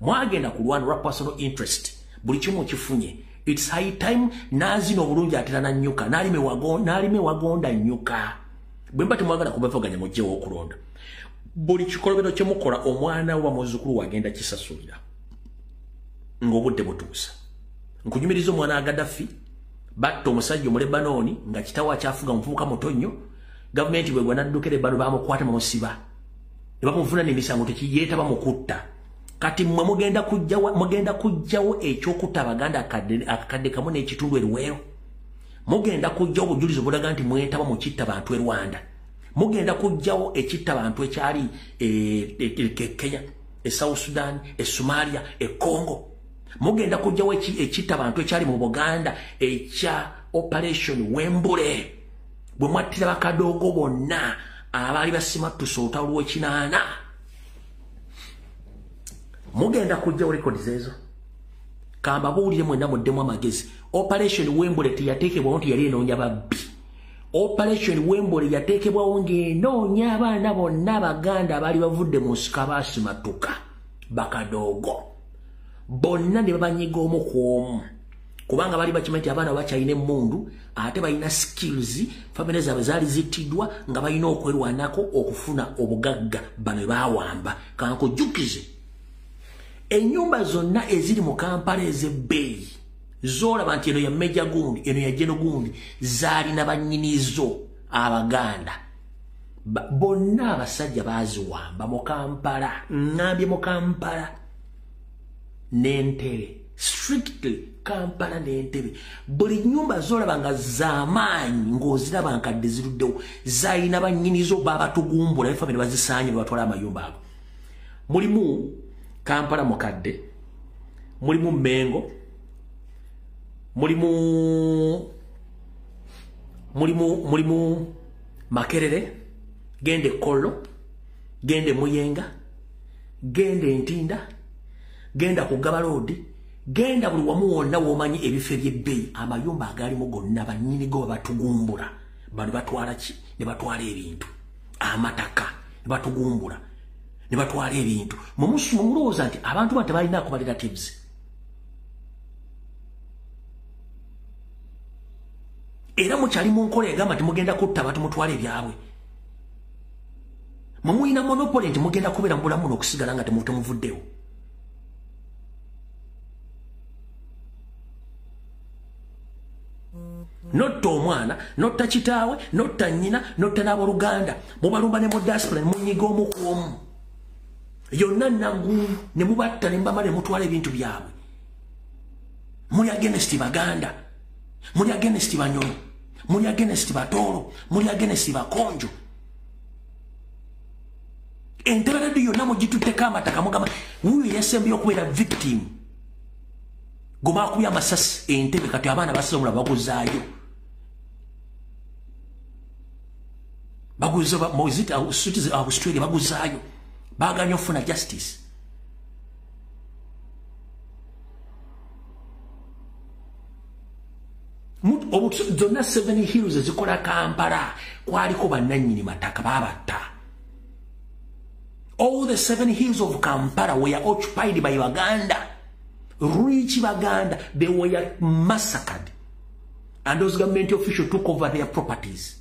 Mwagenda kulwana lwa personal interest. Buli kimu kifunye. It's high time nazino bulungi atera na nnyuka. Nalime wagonda nnyuka. Bwemba temwagala kubavuganya mujjewo okulonda. Buli kikolobero kye mukola omwana wa muzzukulu wagenda kisasulira. Ng'obudde butuusa. Nkunyumiriza omwana wa Gaddafi batta omusajja mu Lebanoni nga kitawo akyafuga muvubuka muto nnyo. Gavumenti bwe gwanadduka Lebanoni bamukwata bamusiba. Ne bamuvuna n'emisango tekiyeeta bamukutta. Kati mmwe mugenda kujjawo ekyokutta Abaganda akakadde kamu n'ekitundu eruweero. Mugenda kujjawo obujulizi obulaga nti mwetaba mu kitta bantu e Rwanda. Mugenda kujjawo ekitta bantu ekyali Kenya, South Sudan, Somalia, Congo. Mugenda kujjawo ekitta bantu ekyali mu Buganda ekya Operation Wembule. Bwe mwattira bakadoogo bonna abaali basimatusa olutalo lw'ekinaana. Mugenda kujjawo records ezo. Kamba buulire mwenna muddemu amagezi. Operation Wembule teyateekebwawo nti yali enoonya babbi. Operation Wembule yateekebwawo ng'enoonya abaana bonna Abaganda abaali bavudde mu nsiko abaasimatuka bakadoogo. Bonna ne babanyiga omu ku omu. Kubanga bali bakimanyi nti abaana bakyalina emmundu ate balina skills, famire zaabwe zaali zittiddwa nga balina okwerwanako okufuna obugagga bano baawamba. Kankujjukize ennyumba zonna eziri mu Kampala ez'ebbeeyi z'olaba nti eno ya Major Gundi, eno ya General Gundi zaalina bannyinizo Abaganda. Bonna abasajja baaziwamba mu Kampala, ngambye mu Kampala n'Entebbe strictly Kampala n'Entebbe. Buli nyumba zolaba nga z'amaanyi ng'oziraba nkadde ziruddewo zayina bannyinizo babatugumbula efa bene bazisaanye ne batwala amayumba ago. Mulimu Kampala mukadde, mulimu Mengo, mulimu Makerere, gende Kollo, gende Muyenga, gende Ntinda, genda ku Gabalodi, genda buli wamu wonna womanyi ebifo eby'ebbeeyi amayumba agalimu gonna bannyinigo babatugumbula. Bano batwala ki? Ne batwala ebintu. Amataka ne batugumbula. Ne batwala ebintu. Mulowooza nti abantu bano tebalina kuba relatives. Era mukyali mu nkola egamba nti mugenda kutta abantu mutwala ebyabwe. Mumuyina monopoly nti mugenda kubeera mu bulamu n'okusigala nga temuvuddewo. Notta omwana, notta kitaawe, notta nnyina, notta n'abooluganda. Mubalumba ne mu diaspora ne munyiga omu ku omu. Yonna nangu ne mubatta ne mubamala ne mutwala ebintu byabwe. Muli against Baganda, muli against Banyoro, muli against Batoolo, muli against Bakonjo. Entebbe radio yonna mugitutteko amataka mugamba wuyo yasembayo okubeera victim. Goma kubya amasasi Entebbe kati abaana basobola baguzaayo. Baguza Mozit Australia Australia baguzaayo. Baganya ofuna justice. Zonna 7 Hills ezikola Kampala kwaliko bannannyini mataka babatta. All the 7 hills of Kampala were occupied by Baganda. Rich Baganda, they were massacred. And those government officials took over their properties.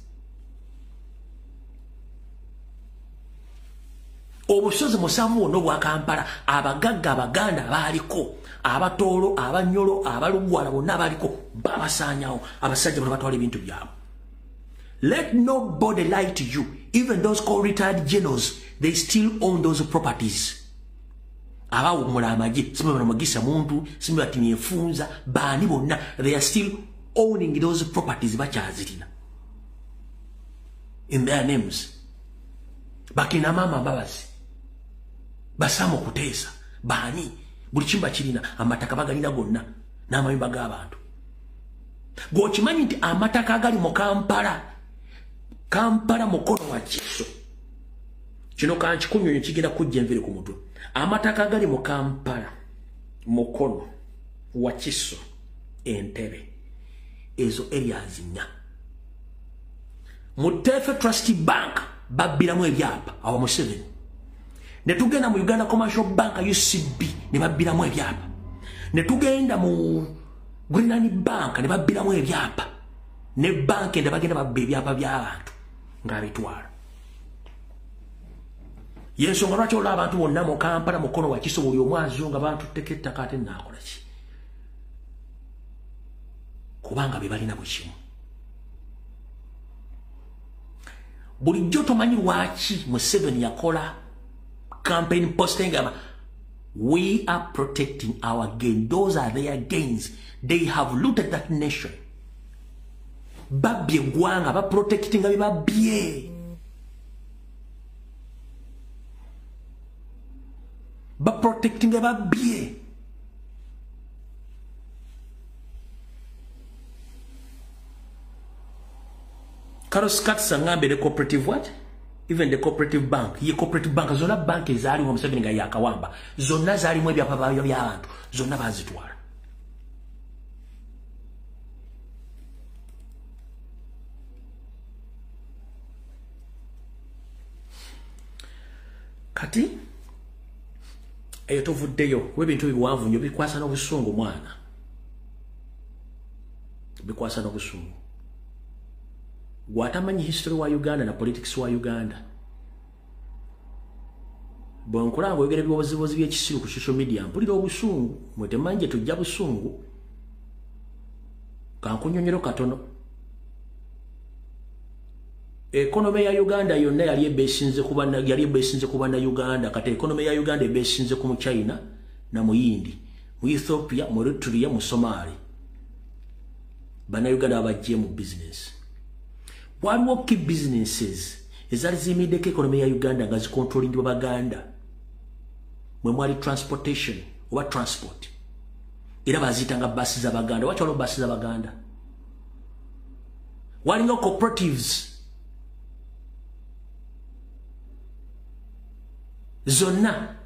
Obusozi musanvu wonna obwa Kampala, abagagga Abaganda baaliko, Abatoolo, Abanyolo, Abalugwala bonna baaliko, babasaanyawo, abasajja bano batwala ebintu byabwe. Let nobody lie to you. Even those called retired generals, they still own those properties. Abawumula amagye, simba banamagisa muntu, simba batini efunza, baani bonna, they are still owning those properties bakyazirina. In their names. Bakina mama Mbabazi. Basamo kuteesa. Baani. Buli kimba kirina amataka bagalina gonna n'amayumba g'abantu. Gwokimanyi nti amataka agali mu Kampala mukono wa Kiso. Kino kankikunyonyo kigenda kujja enviri ku mutwe. Amataka agali mu Kampala mukono wa Kiso Entebbe. Ezo areas nnya. Mutefe Trust Bank babbiramu ebyapa awo mu 7. Ne tugenda mu Uganda Commercial Bank UCB ne babbiramu ebyapa. Ne tugenda mu Greenland Bank ne babbiramu ebyapa. Ne bank ende bagenda babba ebyapa by'abantu ng'abitwala. Yensonga lwaki olaba abantu bonna mu Kampala mukono wa Kiso buli omu azunga abantu tteka ettaka ate naakola ki? Kubanga be balina bwe kimu. Bulijjo tomanyi lwaki Museveni yakola campaign posting gaba we are protecting our gain. Those are their gains. They have looted that nation. Babye gwanga ba protecting nga babye. Ba protecting nga babye. Carlos Katsa ngambe the cooperative what? Even the cooperative bank. Ye cooperative bank zona bank ezali mu Museveni nga yakawamba. Zona zali mu ebyapa by'abantu. Zona bazitwala. Kati eyo tovuddeyo webintu biwanvu nnyo bikwasa n'obusungu mwana. Bikwasa n'obusungu. Gwatamanyi history wa Uganda na politics wa Uganda. Bwankulanga oyogera ebiwoziwozi by'ekisiru ku social media mpulira obusungu mwetemanje tujja busungu. Kankunyonyero katono. Economy ya Uganda yonna yali ebesinze kuba na Uganda kati economy ya Uganda ebesinze ku China na mu Yindi. mu Ethiopia, mu Eritrea, mu Somalia. Bannayuganda abajje mu business. Waliwo key businesses ezali ziyimiddeko economy ya Uganda nga zikontrolingibwa Baganda. Mwe mwali transportation oba transport. Era bazitanga basi za Baganda. Waki waliwo basi za Baganda? Waliwo cooperatives. Zonna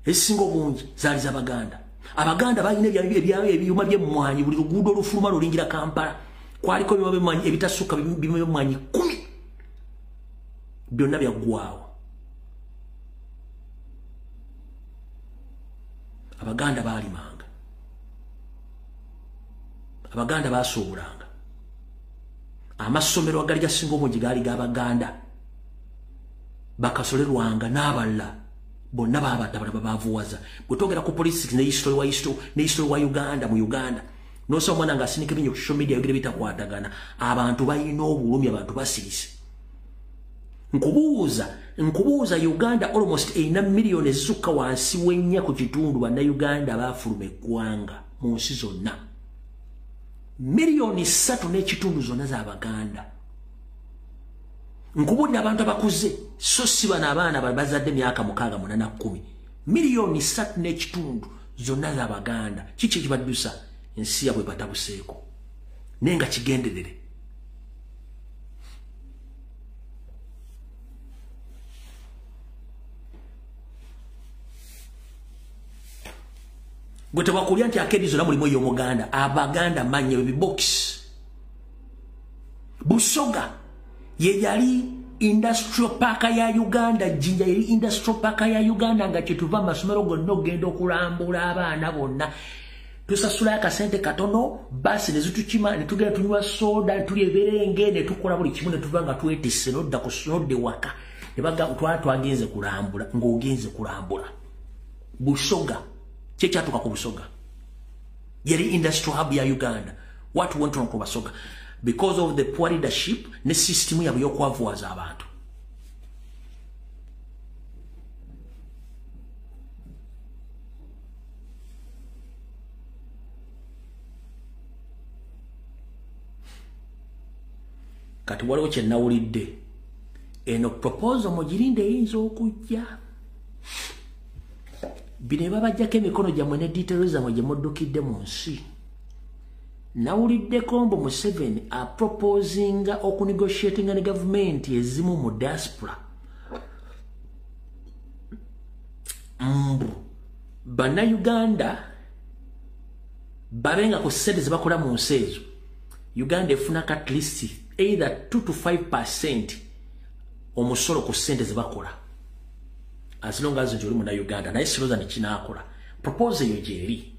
ezisinga obungi zaali za Baganda. Abaganda balina ebyuma by'emmwanyi buli luguudo olufuluma lulingira Kampala. Kwaliko ebyuma by'emmwanyi ebitasukka by'emmwanyi 10. Byonna byaggwaawo. Abaganda baalimanga. Abaganda baasuubulanga. Amasomero agali gasinga obungi gaali g'Abaganda. Bakasolerwanga n'abalala. Bonna baabadde bavuwaza. Bwetwogera ku politics ne history wa Uganda mu Uganda. Nosa omwana ng'asinika ebinyo ku social media yogera bitakwatagana. Abantu balina obulumi, abantu basirise. Nkubuuza Uganda almost eyina million ezisukka wansi w'ennya ku kitundu bannayuganda baafuluma eggwanga mu nsi zonna. Million 3 n'ekitundu zonna z'Abaganda. Nkubulira abantu abakuze so si bana abaana bazadde myaka 6, 8, 10. Million 3 n'ekitundu zonna z'Abaganda. Kiki ekibaddusa ensi yabwe batabuseeko nenga kigenderere. Gwe tebakulya nti akedi zonna mulimu ey'Omuganda. Abaganda manye bibox. Busoga ye yali industrial park ya Uganda. Jinja yali industrial park ya Uganda nga kyetuva amasomero gonna ogenda okulambula abaana bonna. Tusasula akasente katono basi ne zitukima ne tugenda tunywa soda tuli eberenge ne tukola buli kimu ne tuva nga twetisse nodda ku snodde waka ne baga twagenze kulambula ng'ogenze kulambula. Busoga kyatuka ku Busoga yali industrial hub ya Uganda. What went wrong ku Busoga? Because of the poor leadership ne system yabwe y'okwavuwaza abantu. Kati waliwo kye nawulidde eno proposal mugirinde eyinza okujja. Bino babajjako emikono gyammwe ne details zammwe gye muddukidde mu nsi. Nawuliddeko mbu Museveni aproposinga okunegotiatinga ne gavumenti ezimu mu diaspora. Bannayuganda babenga ku ssente ze bakola mu nsi ezo. Uganda efunako at least either 2 to 5% omusolo ku ssente ze bakola. As long as oli muna Uganda naye siroza ne kinaakola. Proposal eyo gyeri.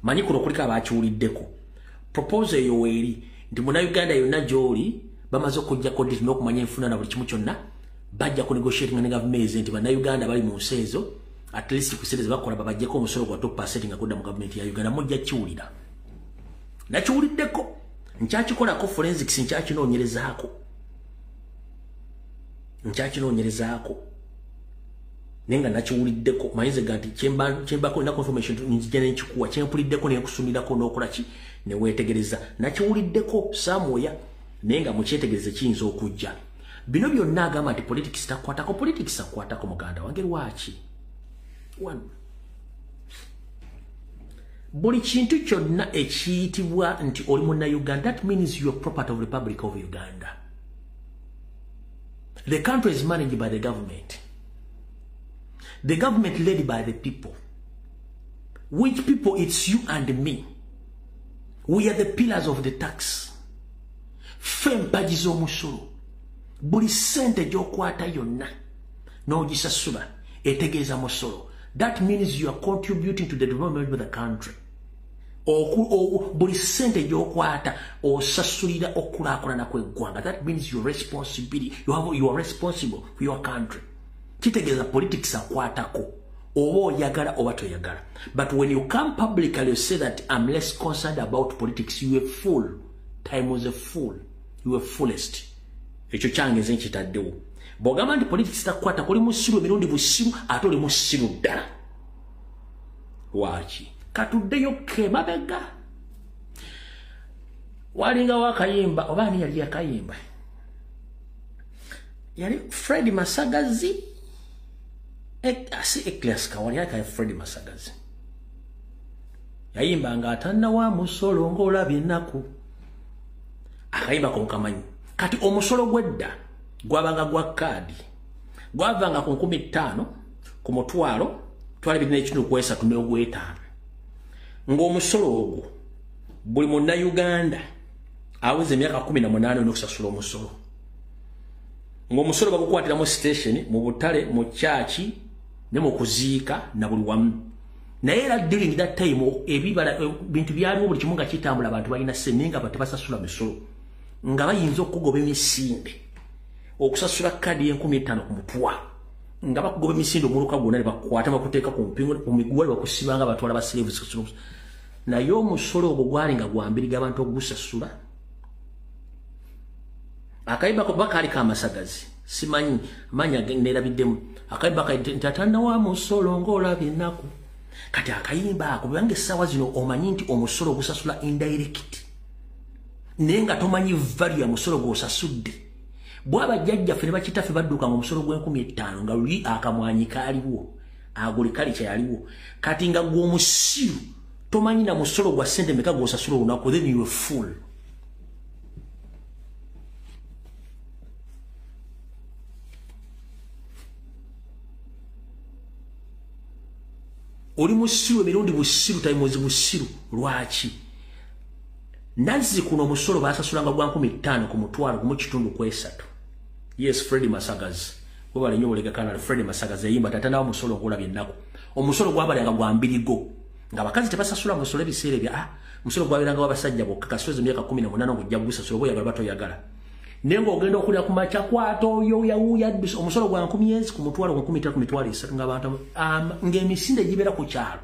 Manyi kuno kuliko abakiwuliddeko. Proposal eyo weeri nti muna Uganda yonna gy'oli bamaze okujja kodi n'okumanya enfuna na buli kimu kyonna bajja ku negotiating ne government nti bannayuganda bali mu nsi ezo at least ku ssente ze bakola babajjeko omusolo gwa 2% nga kudda mu gavumenti ya Uganda. Mujja kiwulira. Nakiwuliddeko. Nkyakikolako forensics nkyakinoonyerezaako. Nenga nakiwuliddeko mayinze ganti kyembako na confirmation njija n'ekikuwa kyempuliddeko n'enkusumirako n'okola ki ne weetegereza. Nakiwuliddeko Samoya nenga mukyetegereze kiyinza okujja. Bino byonna agamba nti politics takwatako. Politics akwatako muganda wange lwaki? One. Buli kintu kyonna ekiyitibwa nti oli munnayuganda, that means you are property of the Republic of Uganda. The country is managed by the government. The government led by the people. Which people? It's you and me. We are the pillars of the tax. Fempaji z'omusolo. Buli sente gy'okwata yonna n'ogisasula etegeeza musolo. That means you are contributing to the development of the country. Buli sente gy'okwata osasulira okulaakulana kw'eggwanga. That means your responsibility. You are responsible for your country. Kitegeeza politics akwatako. Oba oyagala oba toyagala. But when you come publicly you say that I'm less concerned about politics, you are a fool. Time was a fool. You were fullest. Ekyo kyange nze nkitaddewo. Bw'ogamba nti politics takwata kuli musiru emirundi busiru ate oli musiru ddala. Lwaki? katuddeyo kemabega walinga wakayimba oba ani yali yakayimba yali Fred Masagazi asi Eclair Kawali yali Fred Masagazi yayimba nga atanna wa musolo ng'olabye ennaku akayimba konkamanyi kati omusolo gwedda gwabanga gwa kaadi gwavanga ku 15 ku mutwalo twali bidine ekintu kwesa tunogwetaano ng'omusolo ogwo buli munna Uganda aweze emyaka 18 n'okusasula omusolo ng'omusolo bagukwatira mu station mu butale mu chachi ne mu kuziika na buli wamu naye era during that time ebibala bintu byaliwo buli kimu nga kitambula abantu balina senenga batebasasula misolo nga bayinza okugoba emisinde okusasula kadi y'N50 ku mutwa nga bakugoba emisinde omuluka gwonna ne bakwata bakuteeka ku mpingo ku miguwa bakusibanga batwala ba slaves naye omusolo ogwo gwali nga gwambiriga abantu okugusasula akayimba ko bakali ka Masagazi simanyi manya nerabidemu akayimba ntatanda wa musolo ng'olabye ennaku kati akayimba ako bange sawa zino omanyi nti omusolo gusasula indirect nenga tomanyi value ya musolo gwosasudde bwaba jjajjaffe ne bakitaffe badduka mu musolo gw'50 nga luli akamwanyi kaaliwo aguli kali kyaliwo kati nga gw'omusiru tomanyi na musolo gwa sente meka gwosasula olunaku then you are full oli musiru emirundi busiru taimozi busiru lwaki nazi kuno omusolo basasulanga gwa 15 ku mutwalo ku kitundu kwesatu yes Fred Masagazi wabale nyo olega kana Fred Masagazi yimba tatana omusolo ng'olabye ennaku omusolo gwabalanga gwa mbirigo nga bakazi tebasasula omusolo ebiseera bya omusolo gwabiranga wabasajja bokka kasozi emyaka 18 okujja gusasula boya bato yagala nengo ogenda okulya ku macha kwato yo yawuya omusolo gwa 10 ku mutwalo gwa 13 ku mitwalo 3 nga abantu ng'emisinde gibera ku kyalo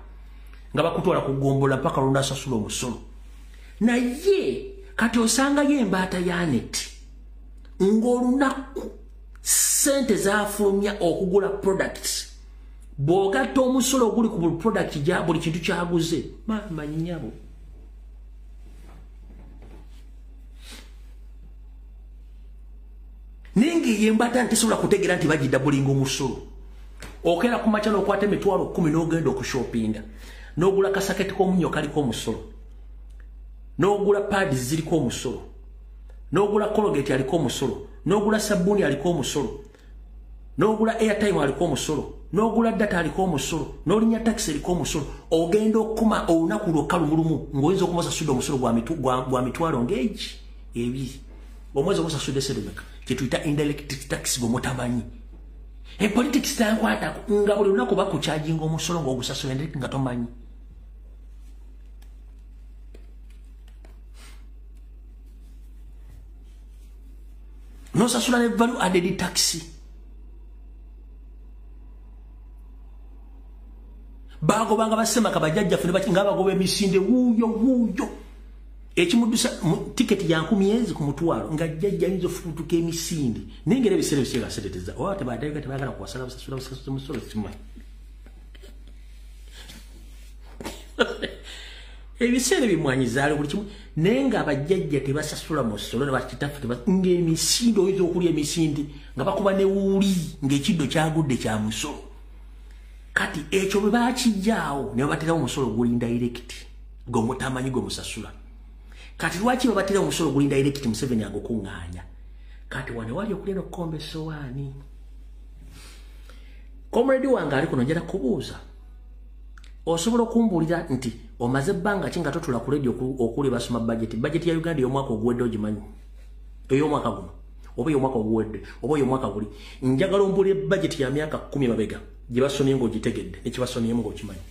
nga bakutwala kugombola paka lunda sasula omusolo naye kati osanga yembaata yaneti ng'olunaku sente zafulumya okugula products bw'ogatta omusolo oguli ku buli product gya buli kintu kyaguze manyinyabo ningi yembaata ntisobola kutegeera nti bagidda bulinga omusolo okera ku macha n'okwata emitwalo 10 n'ogenda okushopinga n'ogula kasaketi k'omunyo kaliko omusolo n'ogula paadi ziriko omusolo n'ogula colgate aliko omusolo n'ogula sabbuuni aliko omusolo n'ogula airtime aliko omusolo n'ogula data aliko omusolo n'olinya taxi aliko omusolo ogenda okuma olunaku lwokka lumulumu ng'oyinza okumusasudde omusolo gwa mitwalo ng'egi ebiri omwezi omusasudde sedemeka kyetuyita indirect tax bw'omutamanyi politics tankwata nga buli lunaku bakukyajinga omusolo ng'ogusasula indirect nga tomanyi nosasula ne value added tax bagobanga basemaka bajjajjaffe ne bakinga bagoba emisinde wuuyo ekimudusa tiketi ya 10 ku mutwalo nga jjajja yinza ofutuka emisinde nengera ebiseera bisega seteteza oba tebaddayo tebagala kuwasala basasula omusolo kimwe ebiseera bimwanyizaale buli kimu naye nga abajjajja tebasasula musolo ne bakitaffe ng'emisinde oyinza okulya emisinde nga bakuba ne wuuli ng'ekiddo kyagudde kya musolo kati ekyo bwe bakijjaawo ne babaterawo omusolo guli indirect gw'omutamanyi gwemusasula kati lwaki babatera omusolo guli indirect Museveni agukuŋŋaanya kati wane wali okulya n'okukomba essowaani comrade wange ali kuno njala kubuuza osobola okumbuulira nti omaze ebbanga ki nga totula ku radio okuli basoma budget ya Uganda ey'omwaka oguwedde ogimanyi ey'omwaka guno oba ey'omwaka oguwedde oba ey'omwaka guli njagala ombuulira budget ya myaka 10 mabega gye basomye ng'ogitegedde nekibasomyemu ng'okimanyi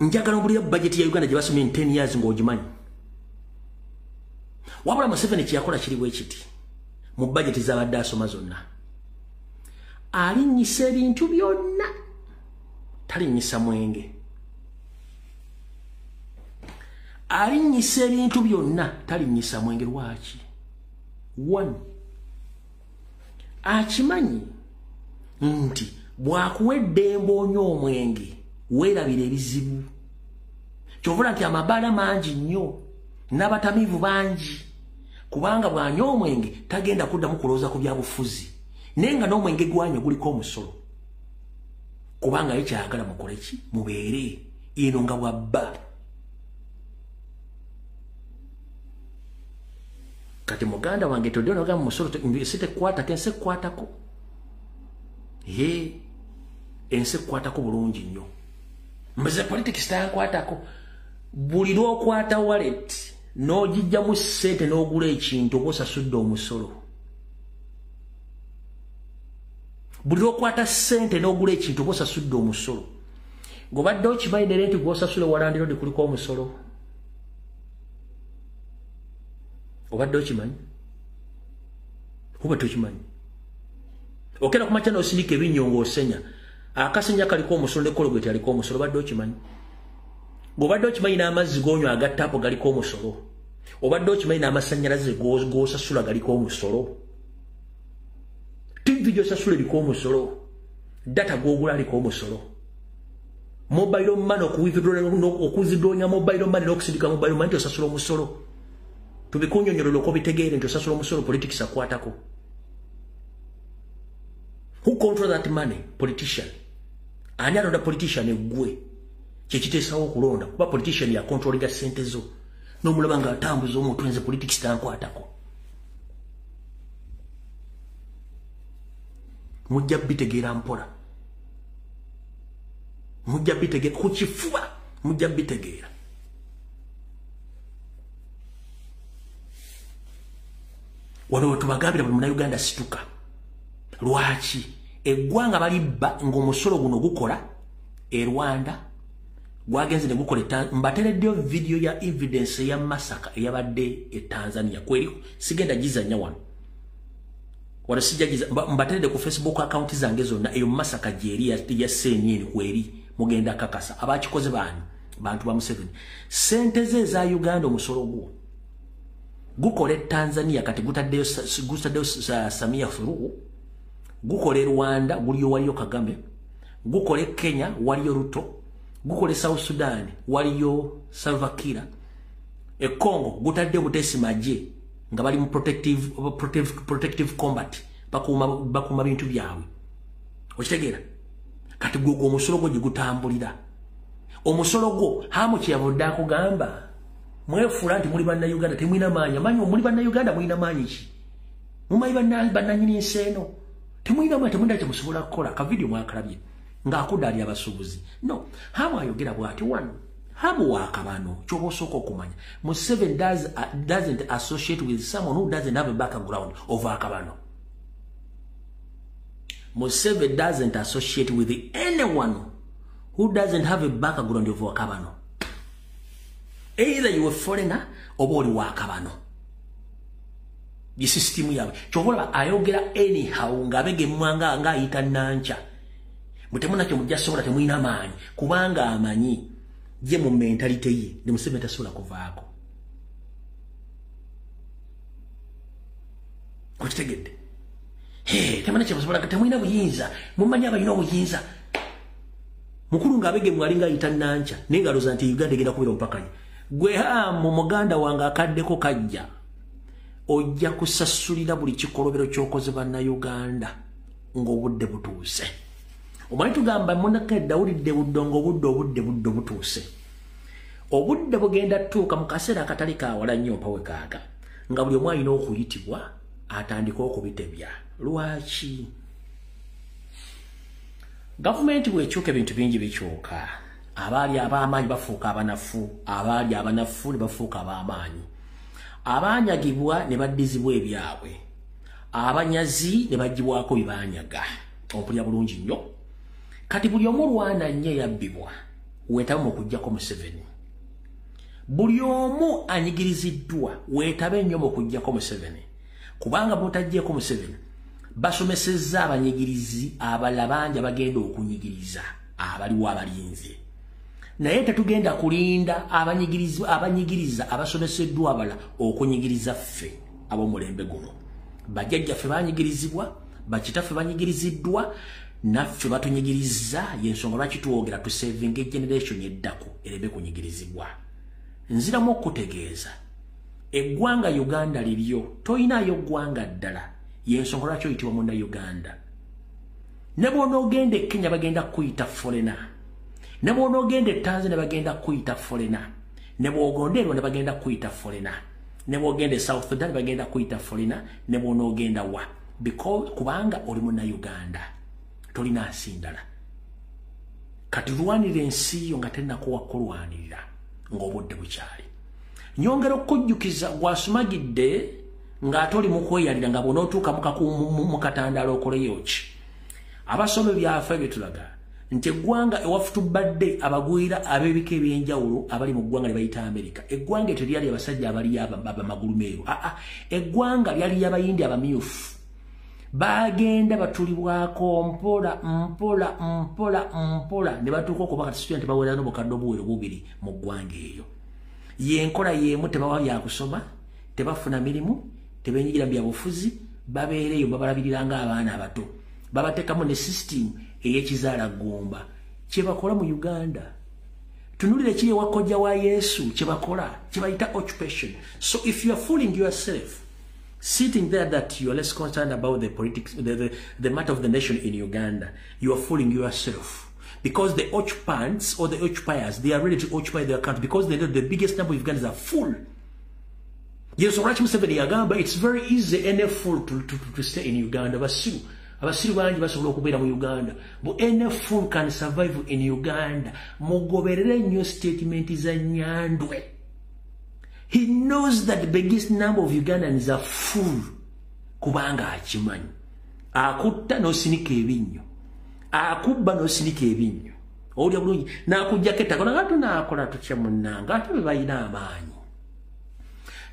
njagala ombuulira budget ya Uganda gye basomye 10 years ng'ogimanyi wabula Museveni kyeyakola kiri bwe kiti mu budget z'abadde asoma zonna alinnyisa ebintu byonna talinnyisa mwenge alinnyisa ebintu byonna talinnyisa mwenge lwaki 1 akimanyi nti bwakuwedde mbonyo omwenge weerabira ebizibu kyovula nti amabaala mangi nnyo n'abatamiivu bangi kubanga bw'anywa omwenge tagenda kuddamu kulowooza ku byabufuzi naye nga n'omwenge gwanywa guliko omusolo kubanga ye kyayagala mukole ki mubeere eno nga bwabba kati muganda wange todde onogamba musolo sitekwatako ensi ekkwatako ensi ekkwatako bulungi nnyo mbaze politics tankwatako buli lw'okwata wallet n'ogijjamu ssente n'ogula ekintu oba osasudde omusolo buli lw'okwata ssente n'ogula ekintu oba osasudde omusolo ng'obadde okimayinire nti gw'osasula walandiro kuliko omusolo obadde okimanyi oba tokimanyi okera kumakya n'osindika ebinnyo ng'osenya akasenya kaliko omusolo ne kologeti aliko omusolo obadde okimanyi ng'obadde okimanyi n'amazzi g'onywa agattaapo galiko omusolo obadde okimanyi n'amasannyalaze g'osasula galiko omusolo tivi gy'osasula eriko omusolo data gw'ogula aliko omusolo mobile money okuzidoonya mobile money n'okusindika mobile money nti osasula omusolo tubikunyonyolera okwo bitegeere nti osasula omusolo politics akwatako. Who control that money? Politician. Ani alonda politician eggwe kyekiteesawo okulonda kuba politician ya controllinga ssente zo n'omulaba nga atambuza omuntu nze politics tankwatako. Mujja bitegeera mpola mujja bitegeera ku kifuba mujja bitegeera. Wano wetubagambira buli munnayuganda situka lwaki eggwanga balibba ng'omusolo guno gukola e Rwanda gwagenze ne gukola mbatereddeyo video ya evidence ya masaka eyabadde e Tanzania kweri sigenda gizanya wano wano sijja mbateredde ku Facebook account zange zonna eyo masaka gyeri ya CNN kweri mugenda kakasa abakikoze bani bantu ba Museveni sente ze za Uganda omusolo gwo gukole Tanzania kati gutaddeyo Samia Suluhu gukole Rwanda guliyo waliyo Kagame gukole Kenya waliyo Ruto gukole South Sudan waliyo Salva Kiir e Congo gutadde butesi maje nga bali mu protective combat bakuma bintu byawe okitegeera kati gwo omusolo gwo gutambulira omusolo gwo hamu kiyabodde akugamba mwefula nti muli banna Uganda temwina maanya manyi muli banna Uganda mwina maanyi ki mumayi banna nyini nseno temwina maanya temwina kyemusobola kukola ka video mwakalabye ng'akudali abasuubuzi no hamu ayogera bw'ati one hamu wakabano kyoba osooka okumanya Museveni doesn't associate with someone who doesn't have a background of akabano. Museveni doesn't associate with anyone who doesn't have a background of akabano. Either you are a foreigner or body wakabano. The system yawe. Chobola ayogera anyhow ngabege mwanga nga ita nancha. Mutemuna kyo mujasobola temwina maanyi kubanga amanyi je mu mentality ye ndi Museveni tasobola kuvaako. Okitegedde. Temuna kyo musobola temwina buyinza mumanyi abayina obuyinza. Mukulu ngabege mwalinga ita nancha n'engalo za nti Uganda egenda kubira omupakanyi. Gwe mu muganda wange akaddeko kajja ojja kusasulira buli kikolobero ky'okoze banna Uganda ng'obudde butuuse. Omanyi tugamba munaka Dawulidde buddongo obudde butuuse. Obudde bugenda tuuka mu kaseera akatali kaawala nnyo mpawe kaaga nga buli omu alina okuyitibwa atandika okubitebya. Lwaki? Gavumenti bw'ekyuka ebintu bingi bikyuka. Abaali ab'amaanyi bafuuka abanafu, abaali abanafu ne bafuuka ab'amaanyi. Abaanyagibwa ne baddizibwa ebyabwe, abanyazi ne bagibwako bibanyaga. Ompulya bulungi nnyo. Kati buli omu Rwanda nnyo yabbibwa weetabe mu kujjako Museveni. Buli omu anyigiriziddwa weetabe nnyo mu kujjako Museveni. Kubanga bw'otajjeko Museveni basomesezza abanyigirizi abalala bangi abagenda okunyigiriza abaliwo abalinze. Naye tetugenda kulinda abanyigiriza abasomeseddwa abala okunyigiriza ffe ab'omulembe guno. Bajjajjaffe banyigirizibwa, bakitaffe banyigiriziddwa, naffe batunyigiriza yensonga lwaki tuwogera tu saving generation yeddako erebe kunyigirizibwa nziramu okutegeeza eggwanga Uganda liryo toyinayo ggwanga ddala yensonga lwaki oyitibwa munda Uganda ne bw'onoogenda e Kenya bagenda kuyita foreigner ne bw'onoogenda e Tanzania bagenda kuyita foreigner ne bw'ogonda e Rwanda bagenda kuyita foreigner ne bw'ogenda e South Sudan bagenda kuyita foreigner ne bw'onoogenda wa because kubanga oli munna Uganda tolina asindala kati lwanira ensi yo nga tennakuwa kulwanirira ng'obudde bukyali nyongera okujjukiza gwasumagidde ng'ate oli mu kweyalira nga bw'onootuuka mu katandaalo okoleyo ki abasome byaffe byetulaga nti eggwanga ewafu tubadde abagwira ab'ebika ebyenjawulo abali mu ggwanga ne bayita Amerika eggwanga etyo lyali abasajja abali abamagulumeeru eggwanga lyali abayindi abamyufu bagenda batulibwako mpola ne batuuka okuba kati situya nti bawera n'obukadde obuwero bubiri mu ggwanga eyo yenkola yemu tebawa byakusoma tebafuna mirimu tebenyigira mu byabufuzi babeereyo babalabirira ng'abaana abato babateekamu ne system ey'ekizaala gumba kyebakola mu Uganda tunulire kiri ewa kojja wa Yesu kyebakola kyebayita occupation. So if you are fooling yourself sitting there that you are less concerned about the politics, the matter of the nation in Uganda, you are fooling yourself. Because the occupants or the occupiers, they are ready to occupy their country because they know the biggest number of Ugandans are full. Yes, it's very easy any fool to stay in Uganda. Abasiru bangi basobola okubeera mu Uganda. But any fool can survive in Uganda. Mugoberere nnyo statement za Nyandwe. He knows that the biggest number of Ugandans are full. Kubanga akimanyi. Akutta n'osinika ebinnyo. Akubba n'osinika ebinnyo. Olya bulungi. N'akujjako ettaka. Nagatu n'akola tutya munnanga. Ate be balina amaanyi.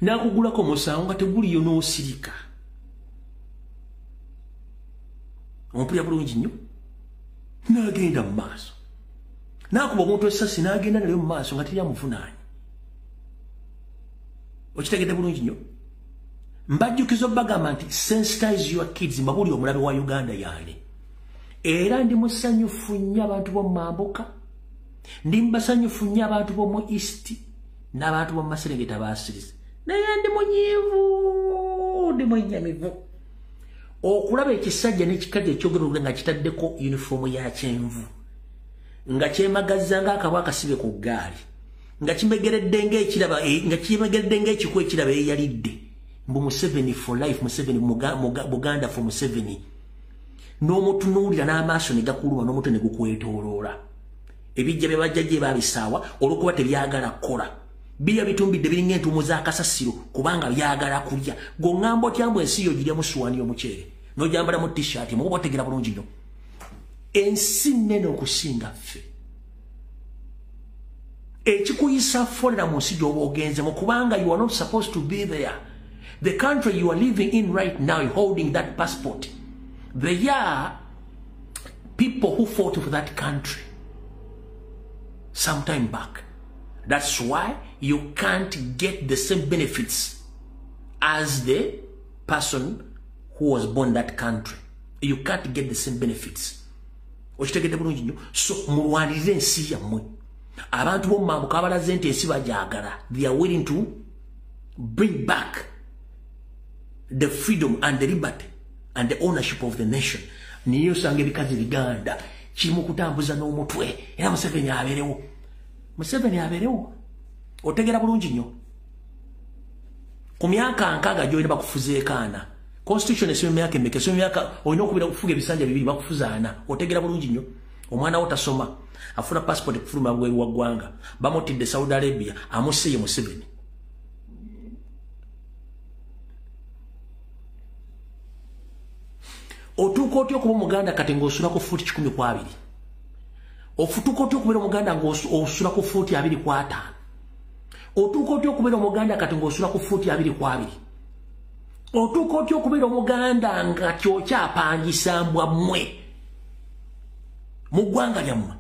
N'akugulako omusango nga teguliyo n'osirika. Ompulya bulungi nnyo. N'agenda mu maaso. N'akuba omuntu essasi n'agenda naye mu maaso nga teryamuvunaanyi. Okitegedde bulungi nnyo. Mbajjukiza obbagamba nti sensitize your kids mbabuli omulabe wa Uganda yaani. Era ndi musanyufu nnyo abantu b'omu Mambuka. Ndi mbasanyufu nnyo abantu b'omu East n'abantu b'omu Maserengeta baasirize. Naye ndi munyiivu, ndi mwennyamivu. Okulaba ekisajja n'ekikajja ekyogerwa nga kitaddeko uniform ya kyenvu. Nga kyemagazza ng'akabwa akasibe ku ggaali. Nga kimegeredde ng'ekikwa ekiraba eyalidde. Mbu Museveni for life, Museveni Buganda for Museveni. N'omutunuulira n'amaaso ne gakuluma n'omutwe ne gukwetooloola. Ebijja bye bajja gye baabisaawa olw'okuba tebyagala kukola. Biriya bitumbidde biringa entuumu za kasasiro kubanga byagala kulya. G'oŋŋamba otya mbu ensi yo girya mu suwaani y'omuceere. N'ogyambala mu t-shirt mukuba otegera bulungi nnyo. Ensi nnene okusinga ffe. Ekikuyisa foreigner mu nsi gy'oba ogenzemu kubanga you are not supposed to be there. The country you are living in right now, you're holding that passport. There are people who fought for that country some time back. That's why you can't get the same benefits as the person who was born in that country. You can't get the same benefits. So, mulwanirire ensi yammwe. Abantu b'omu Mambuka abalaze nti ensi bagyagala. They are willing to bring back the freedom and the liberty and the ownership of the nation. Niyo osanga ebikazi Biganda kirimu kutambuza n'omutwe. Era Museveni abeerewo. Museveni abeerewo. Otegera bulungi nnyo. Ku myaka nkaaga gy'olina bakufuza ekaana. Constitution esiyo myaka emeka. Esiyo myaka olina okubeera kufuga ebisanja bibiri bakufuza ana. Otegera bulungi nnyo. Omwana wo tasoma. Afuna passport kufuluma bweru wa ggwanga. Bamutidde Saudi Arabia. Amusseye Museveni. Otuuka otya okuba Omuganda kati ng'osula ku fuuti 12. Ofutuuka otya okubeera Omuganda ng'osula ku fuuti 25. Otuuka otya okubeera Omuganda kati ng'osula ku fuuti 22. Otuuka otya okubeera Omuganda nga ky'okyapangisa mbwa mmwe mu ggwanga lyammwe.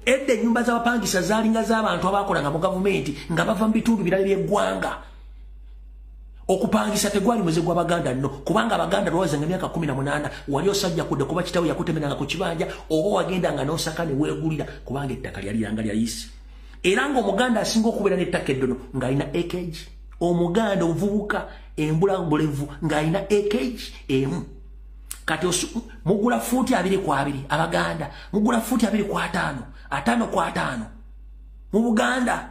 Edda ennyumba z'abapangisa zaalinga z'abantu abaakolanga mu gavumenti nga bava mu bitundu birala by'eggwanga. okupangisa tegwali muze gwa baganda no kubanga abaganda lwaza nga myaka 18 wali osajja kudde kuba kitawe yakutemeranga ku kibanja oba wagenda nga nosaka ne weegulira kubanga ettaka lyali langa lya isi era nga omuganda asinga okubeera n'ettaka eddono ng'alina ekg omuganda omuvubuka embulabulevu ng'alina ekg emu kati mugula fuuti 2 abaganda mugula fuuti 2 kwa 5 5 kwa 5 mu Buganda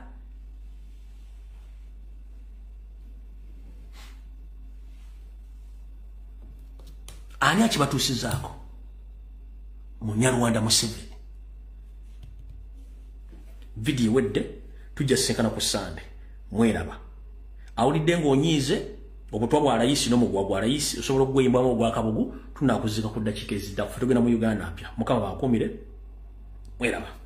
ani akibatuusizaako Munyarwanda Museveni video wedde tujja senkana ku Sande mweraba awulidde ng'onyiize obutwa bwa rais n'omugwa gwa rais osobola okugweyimbamu ogwa Kabugu tunakuzika ku dakiika ezidda kufe tugenda mu Uganda apya mukama bakumire mweraba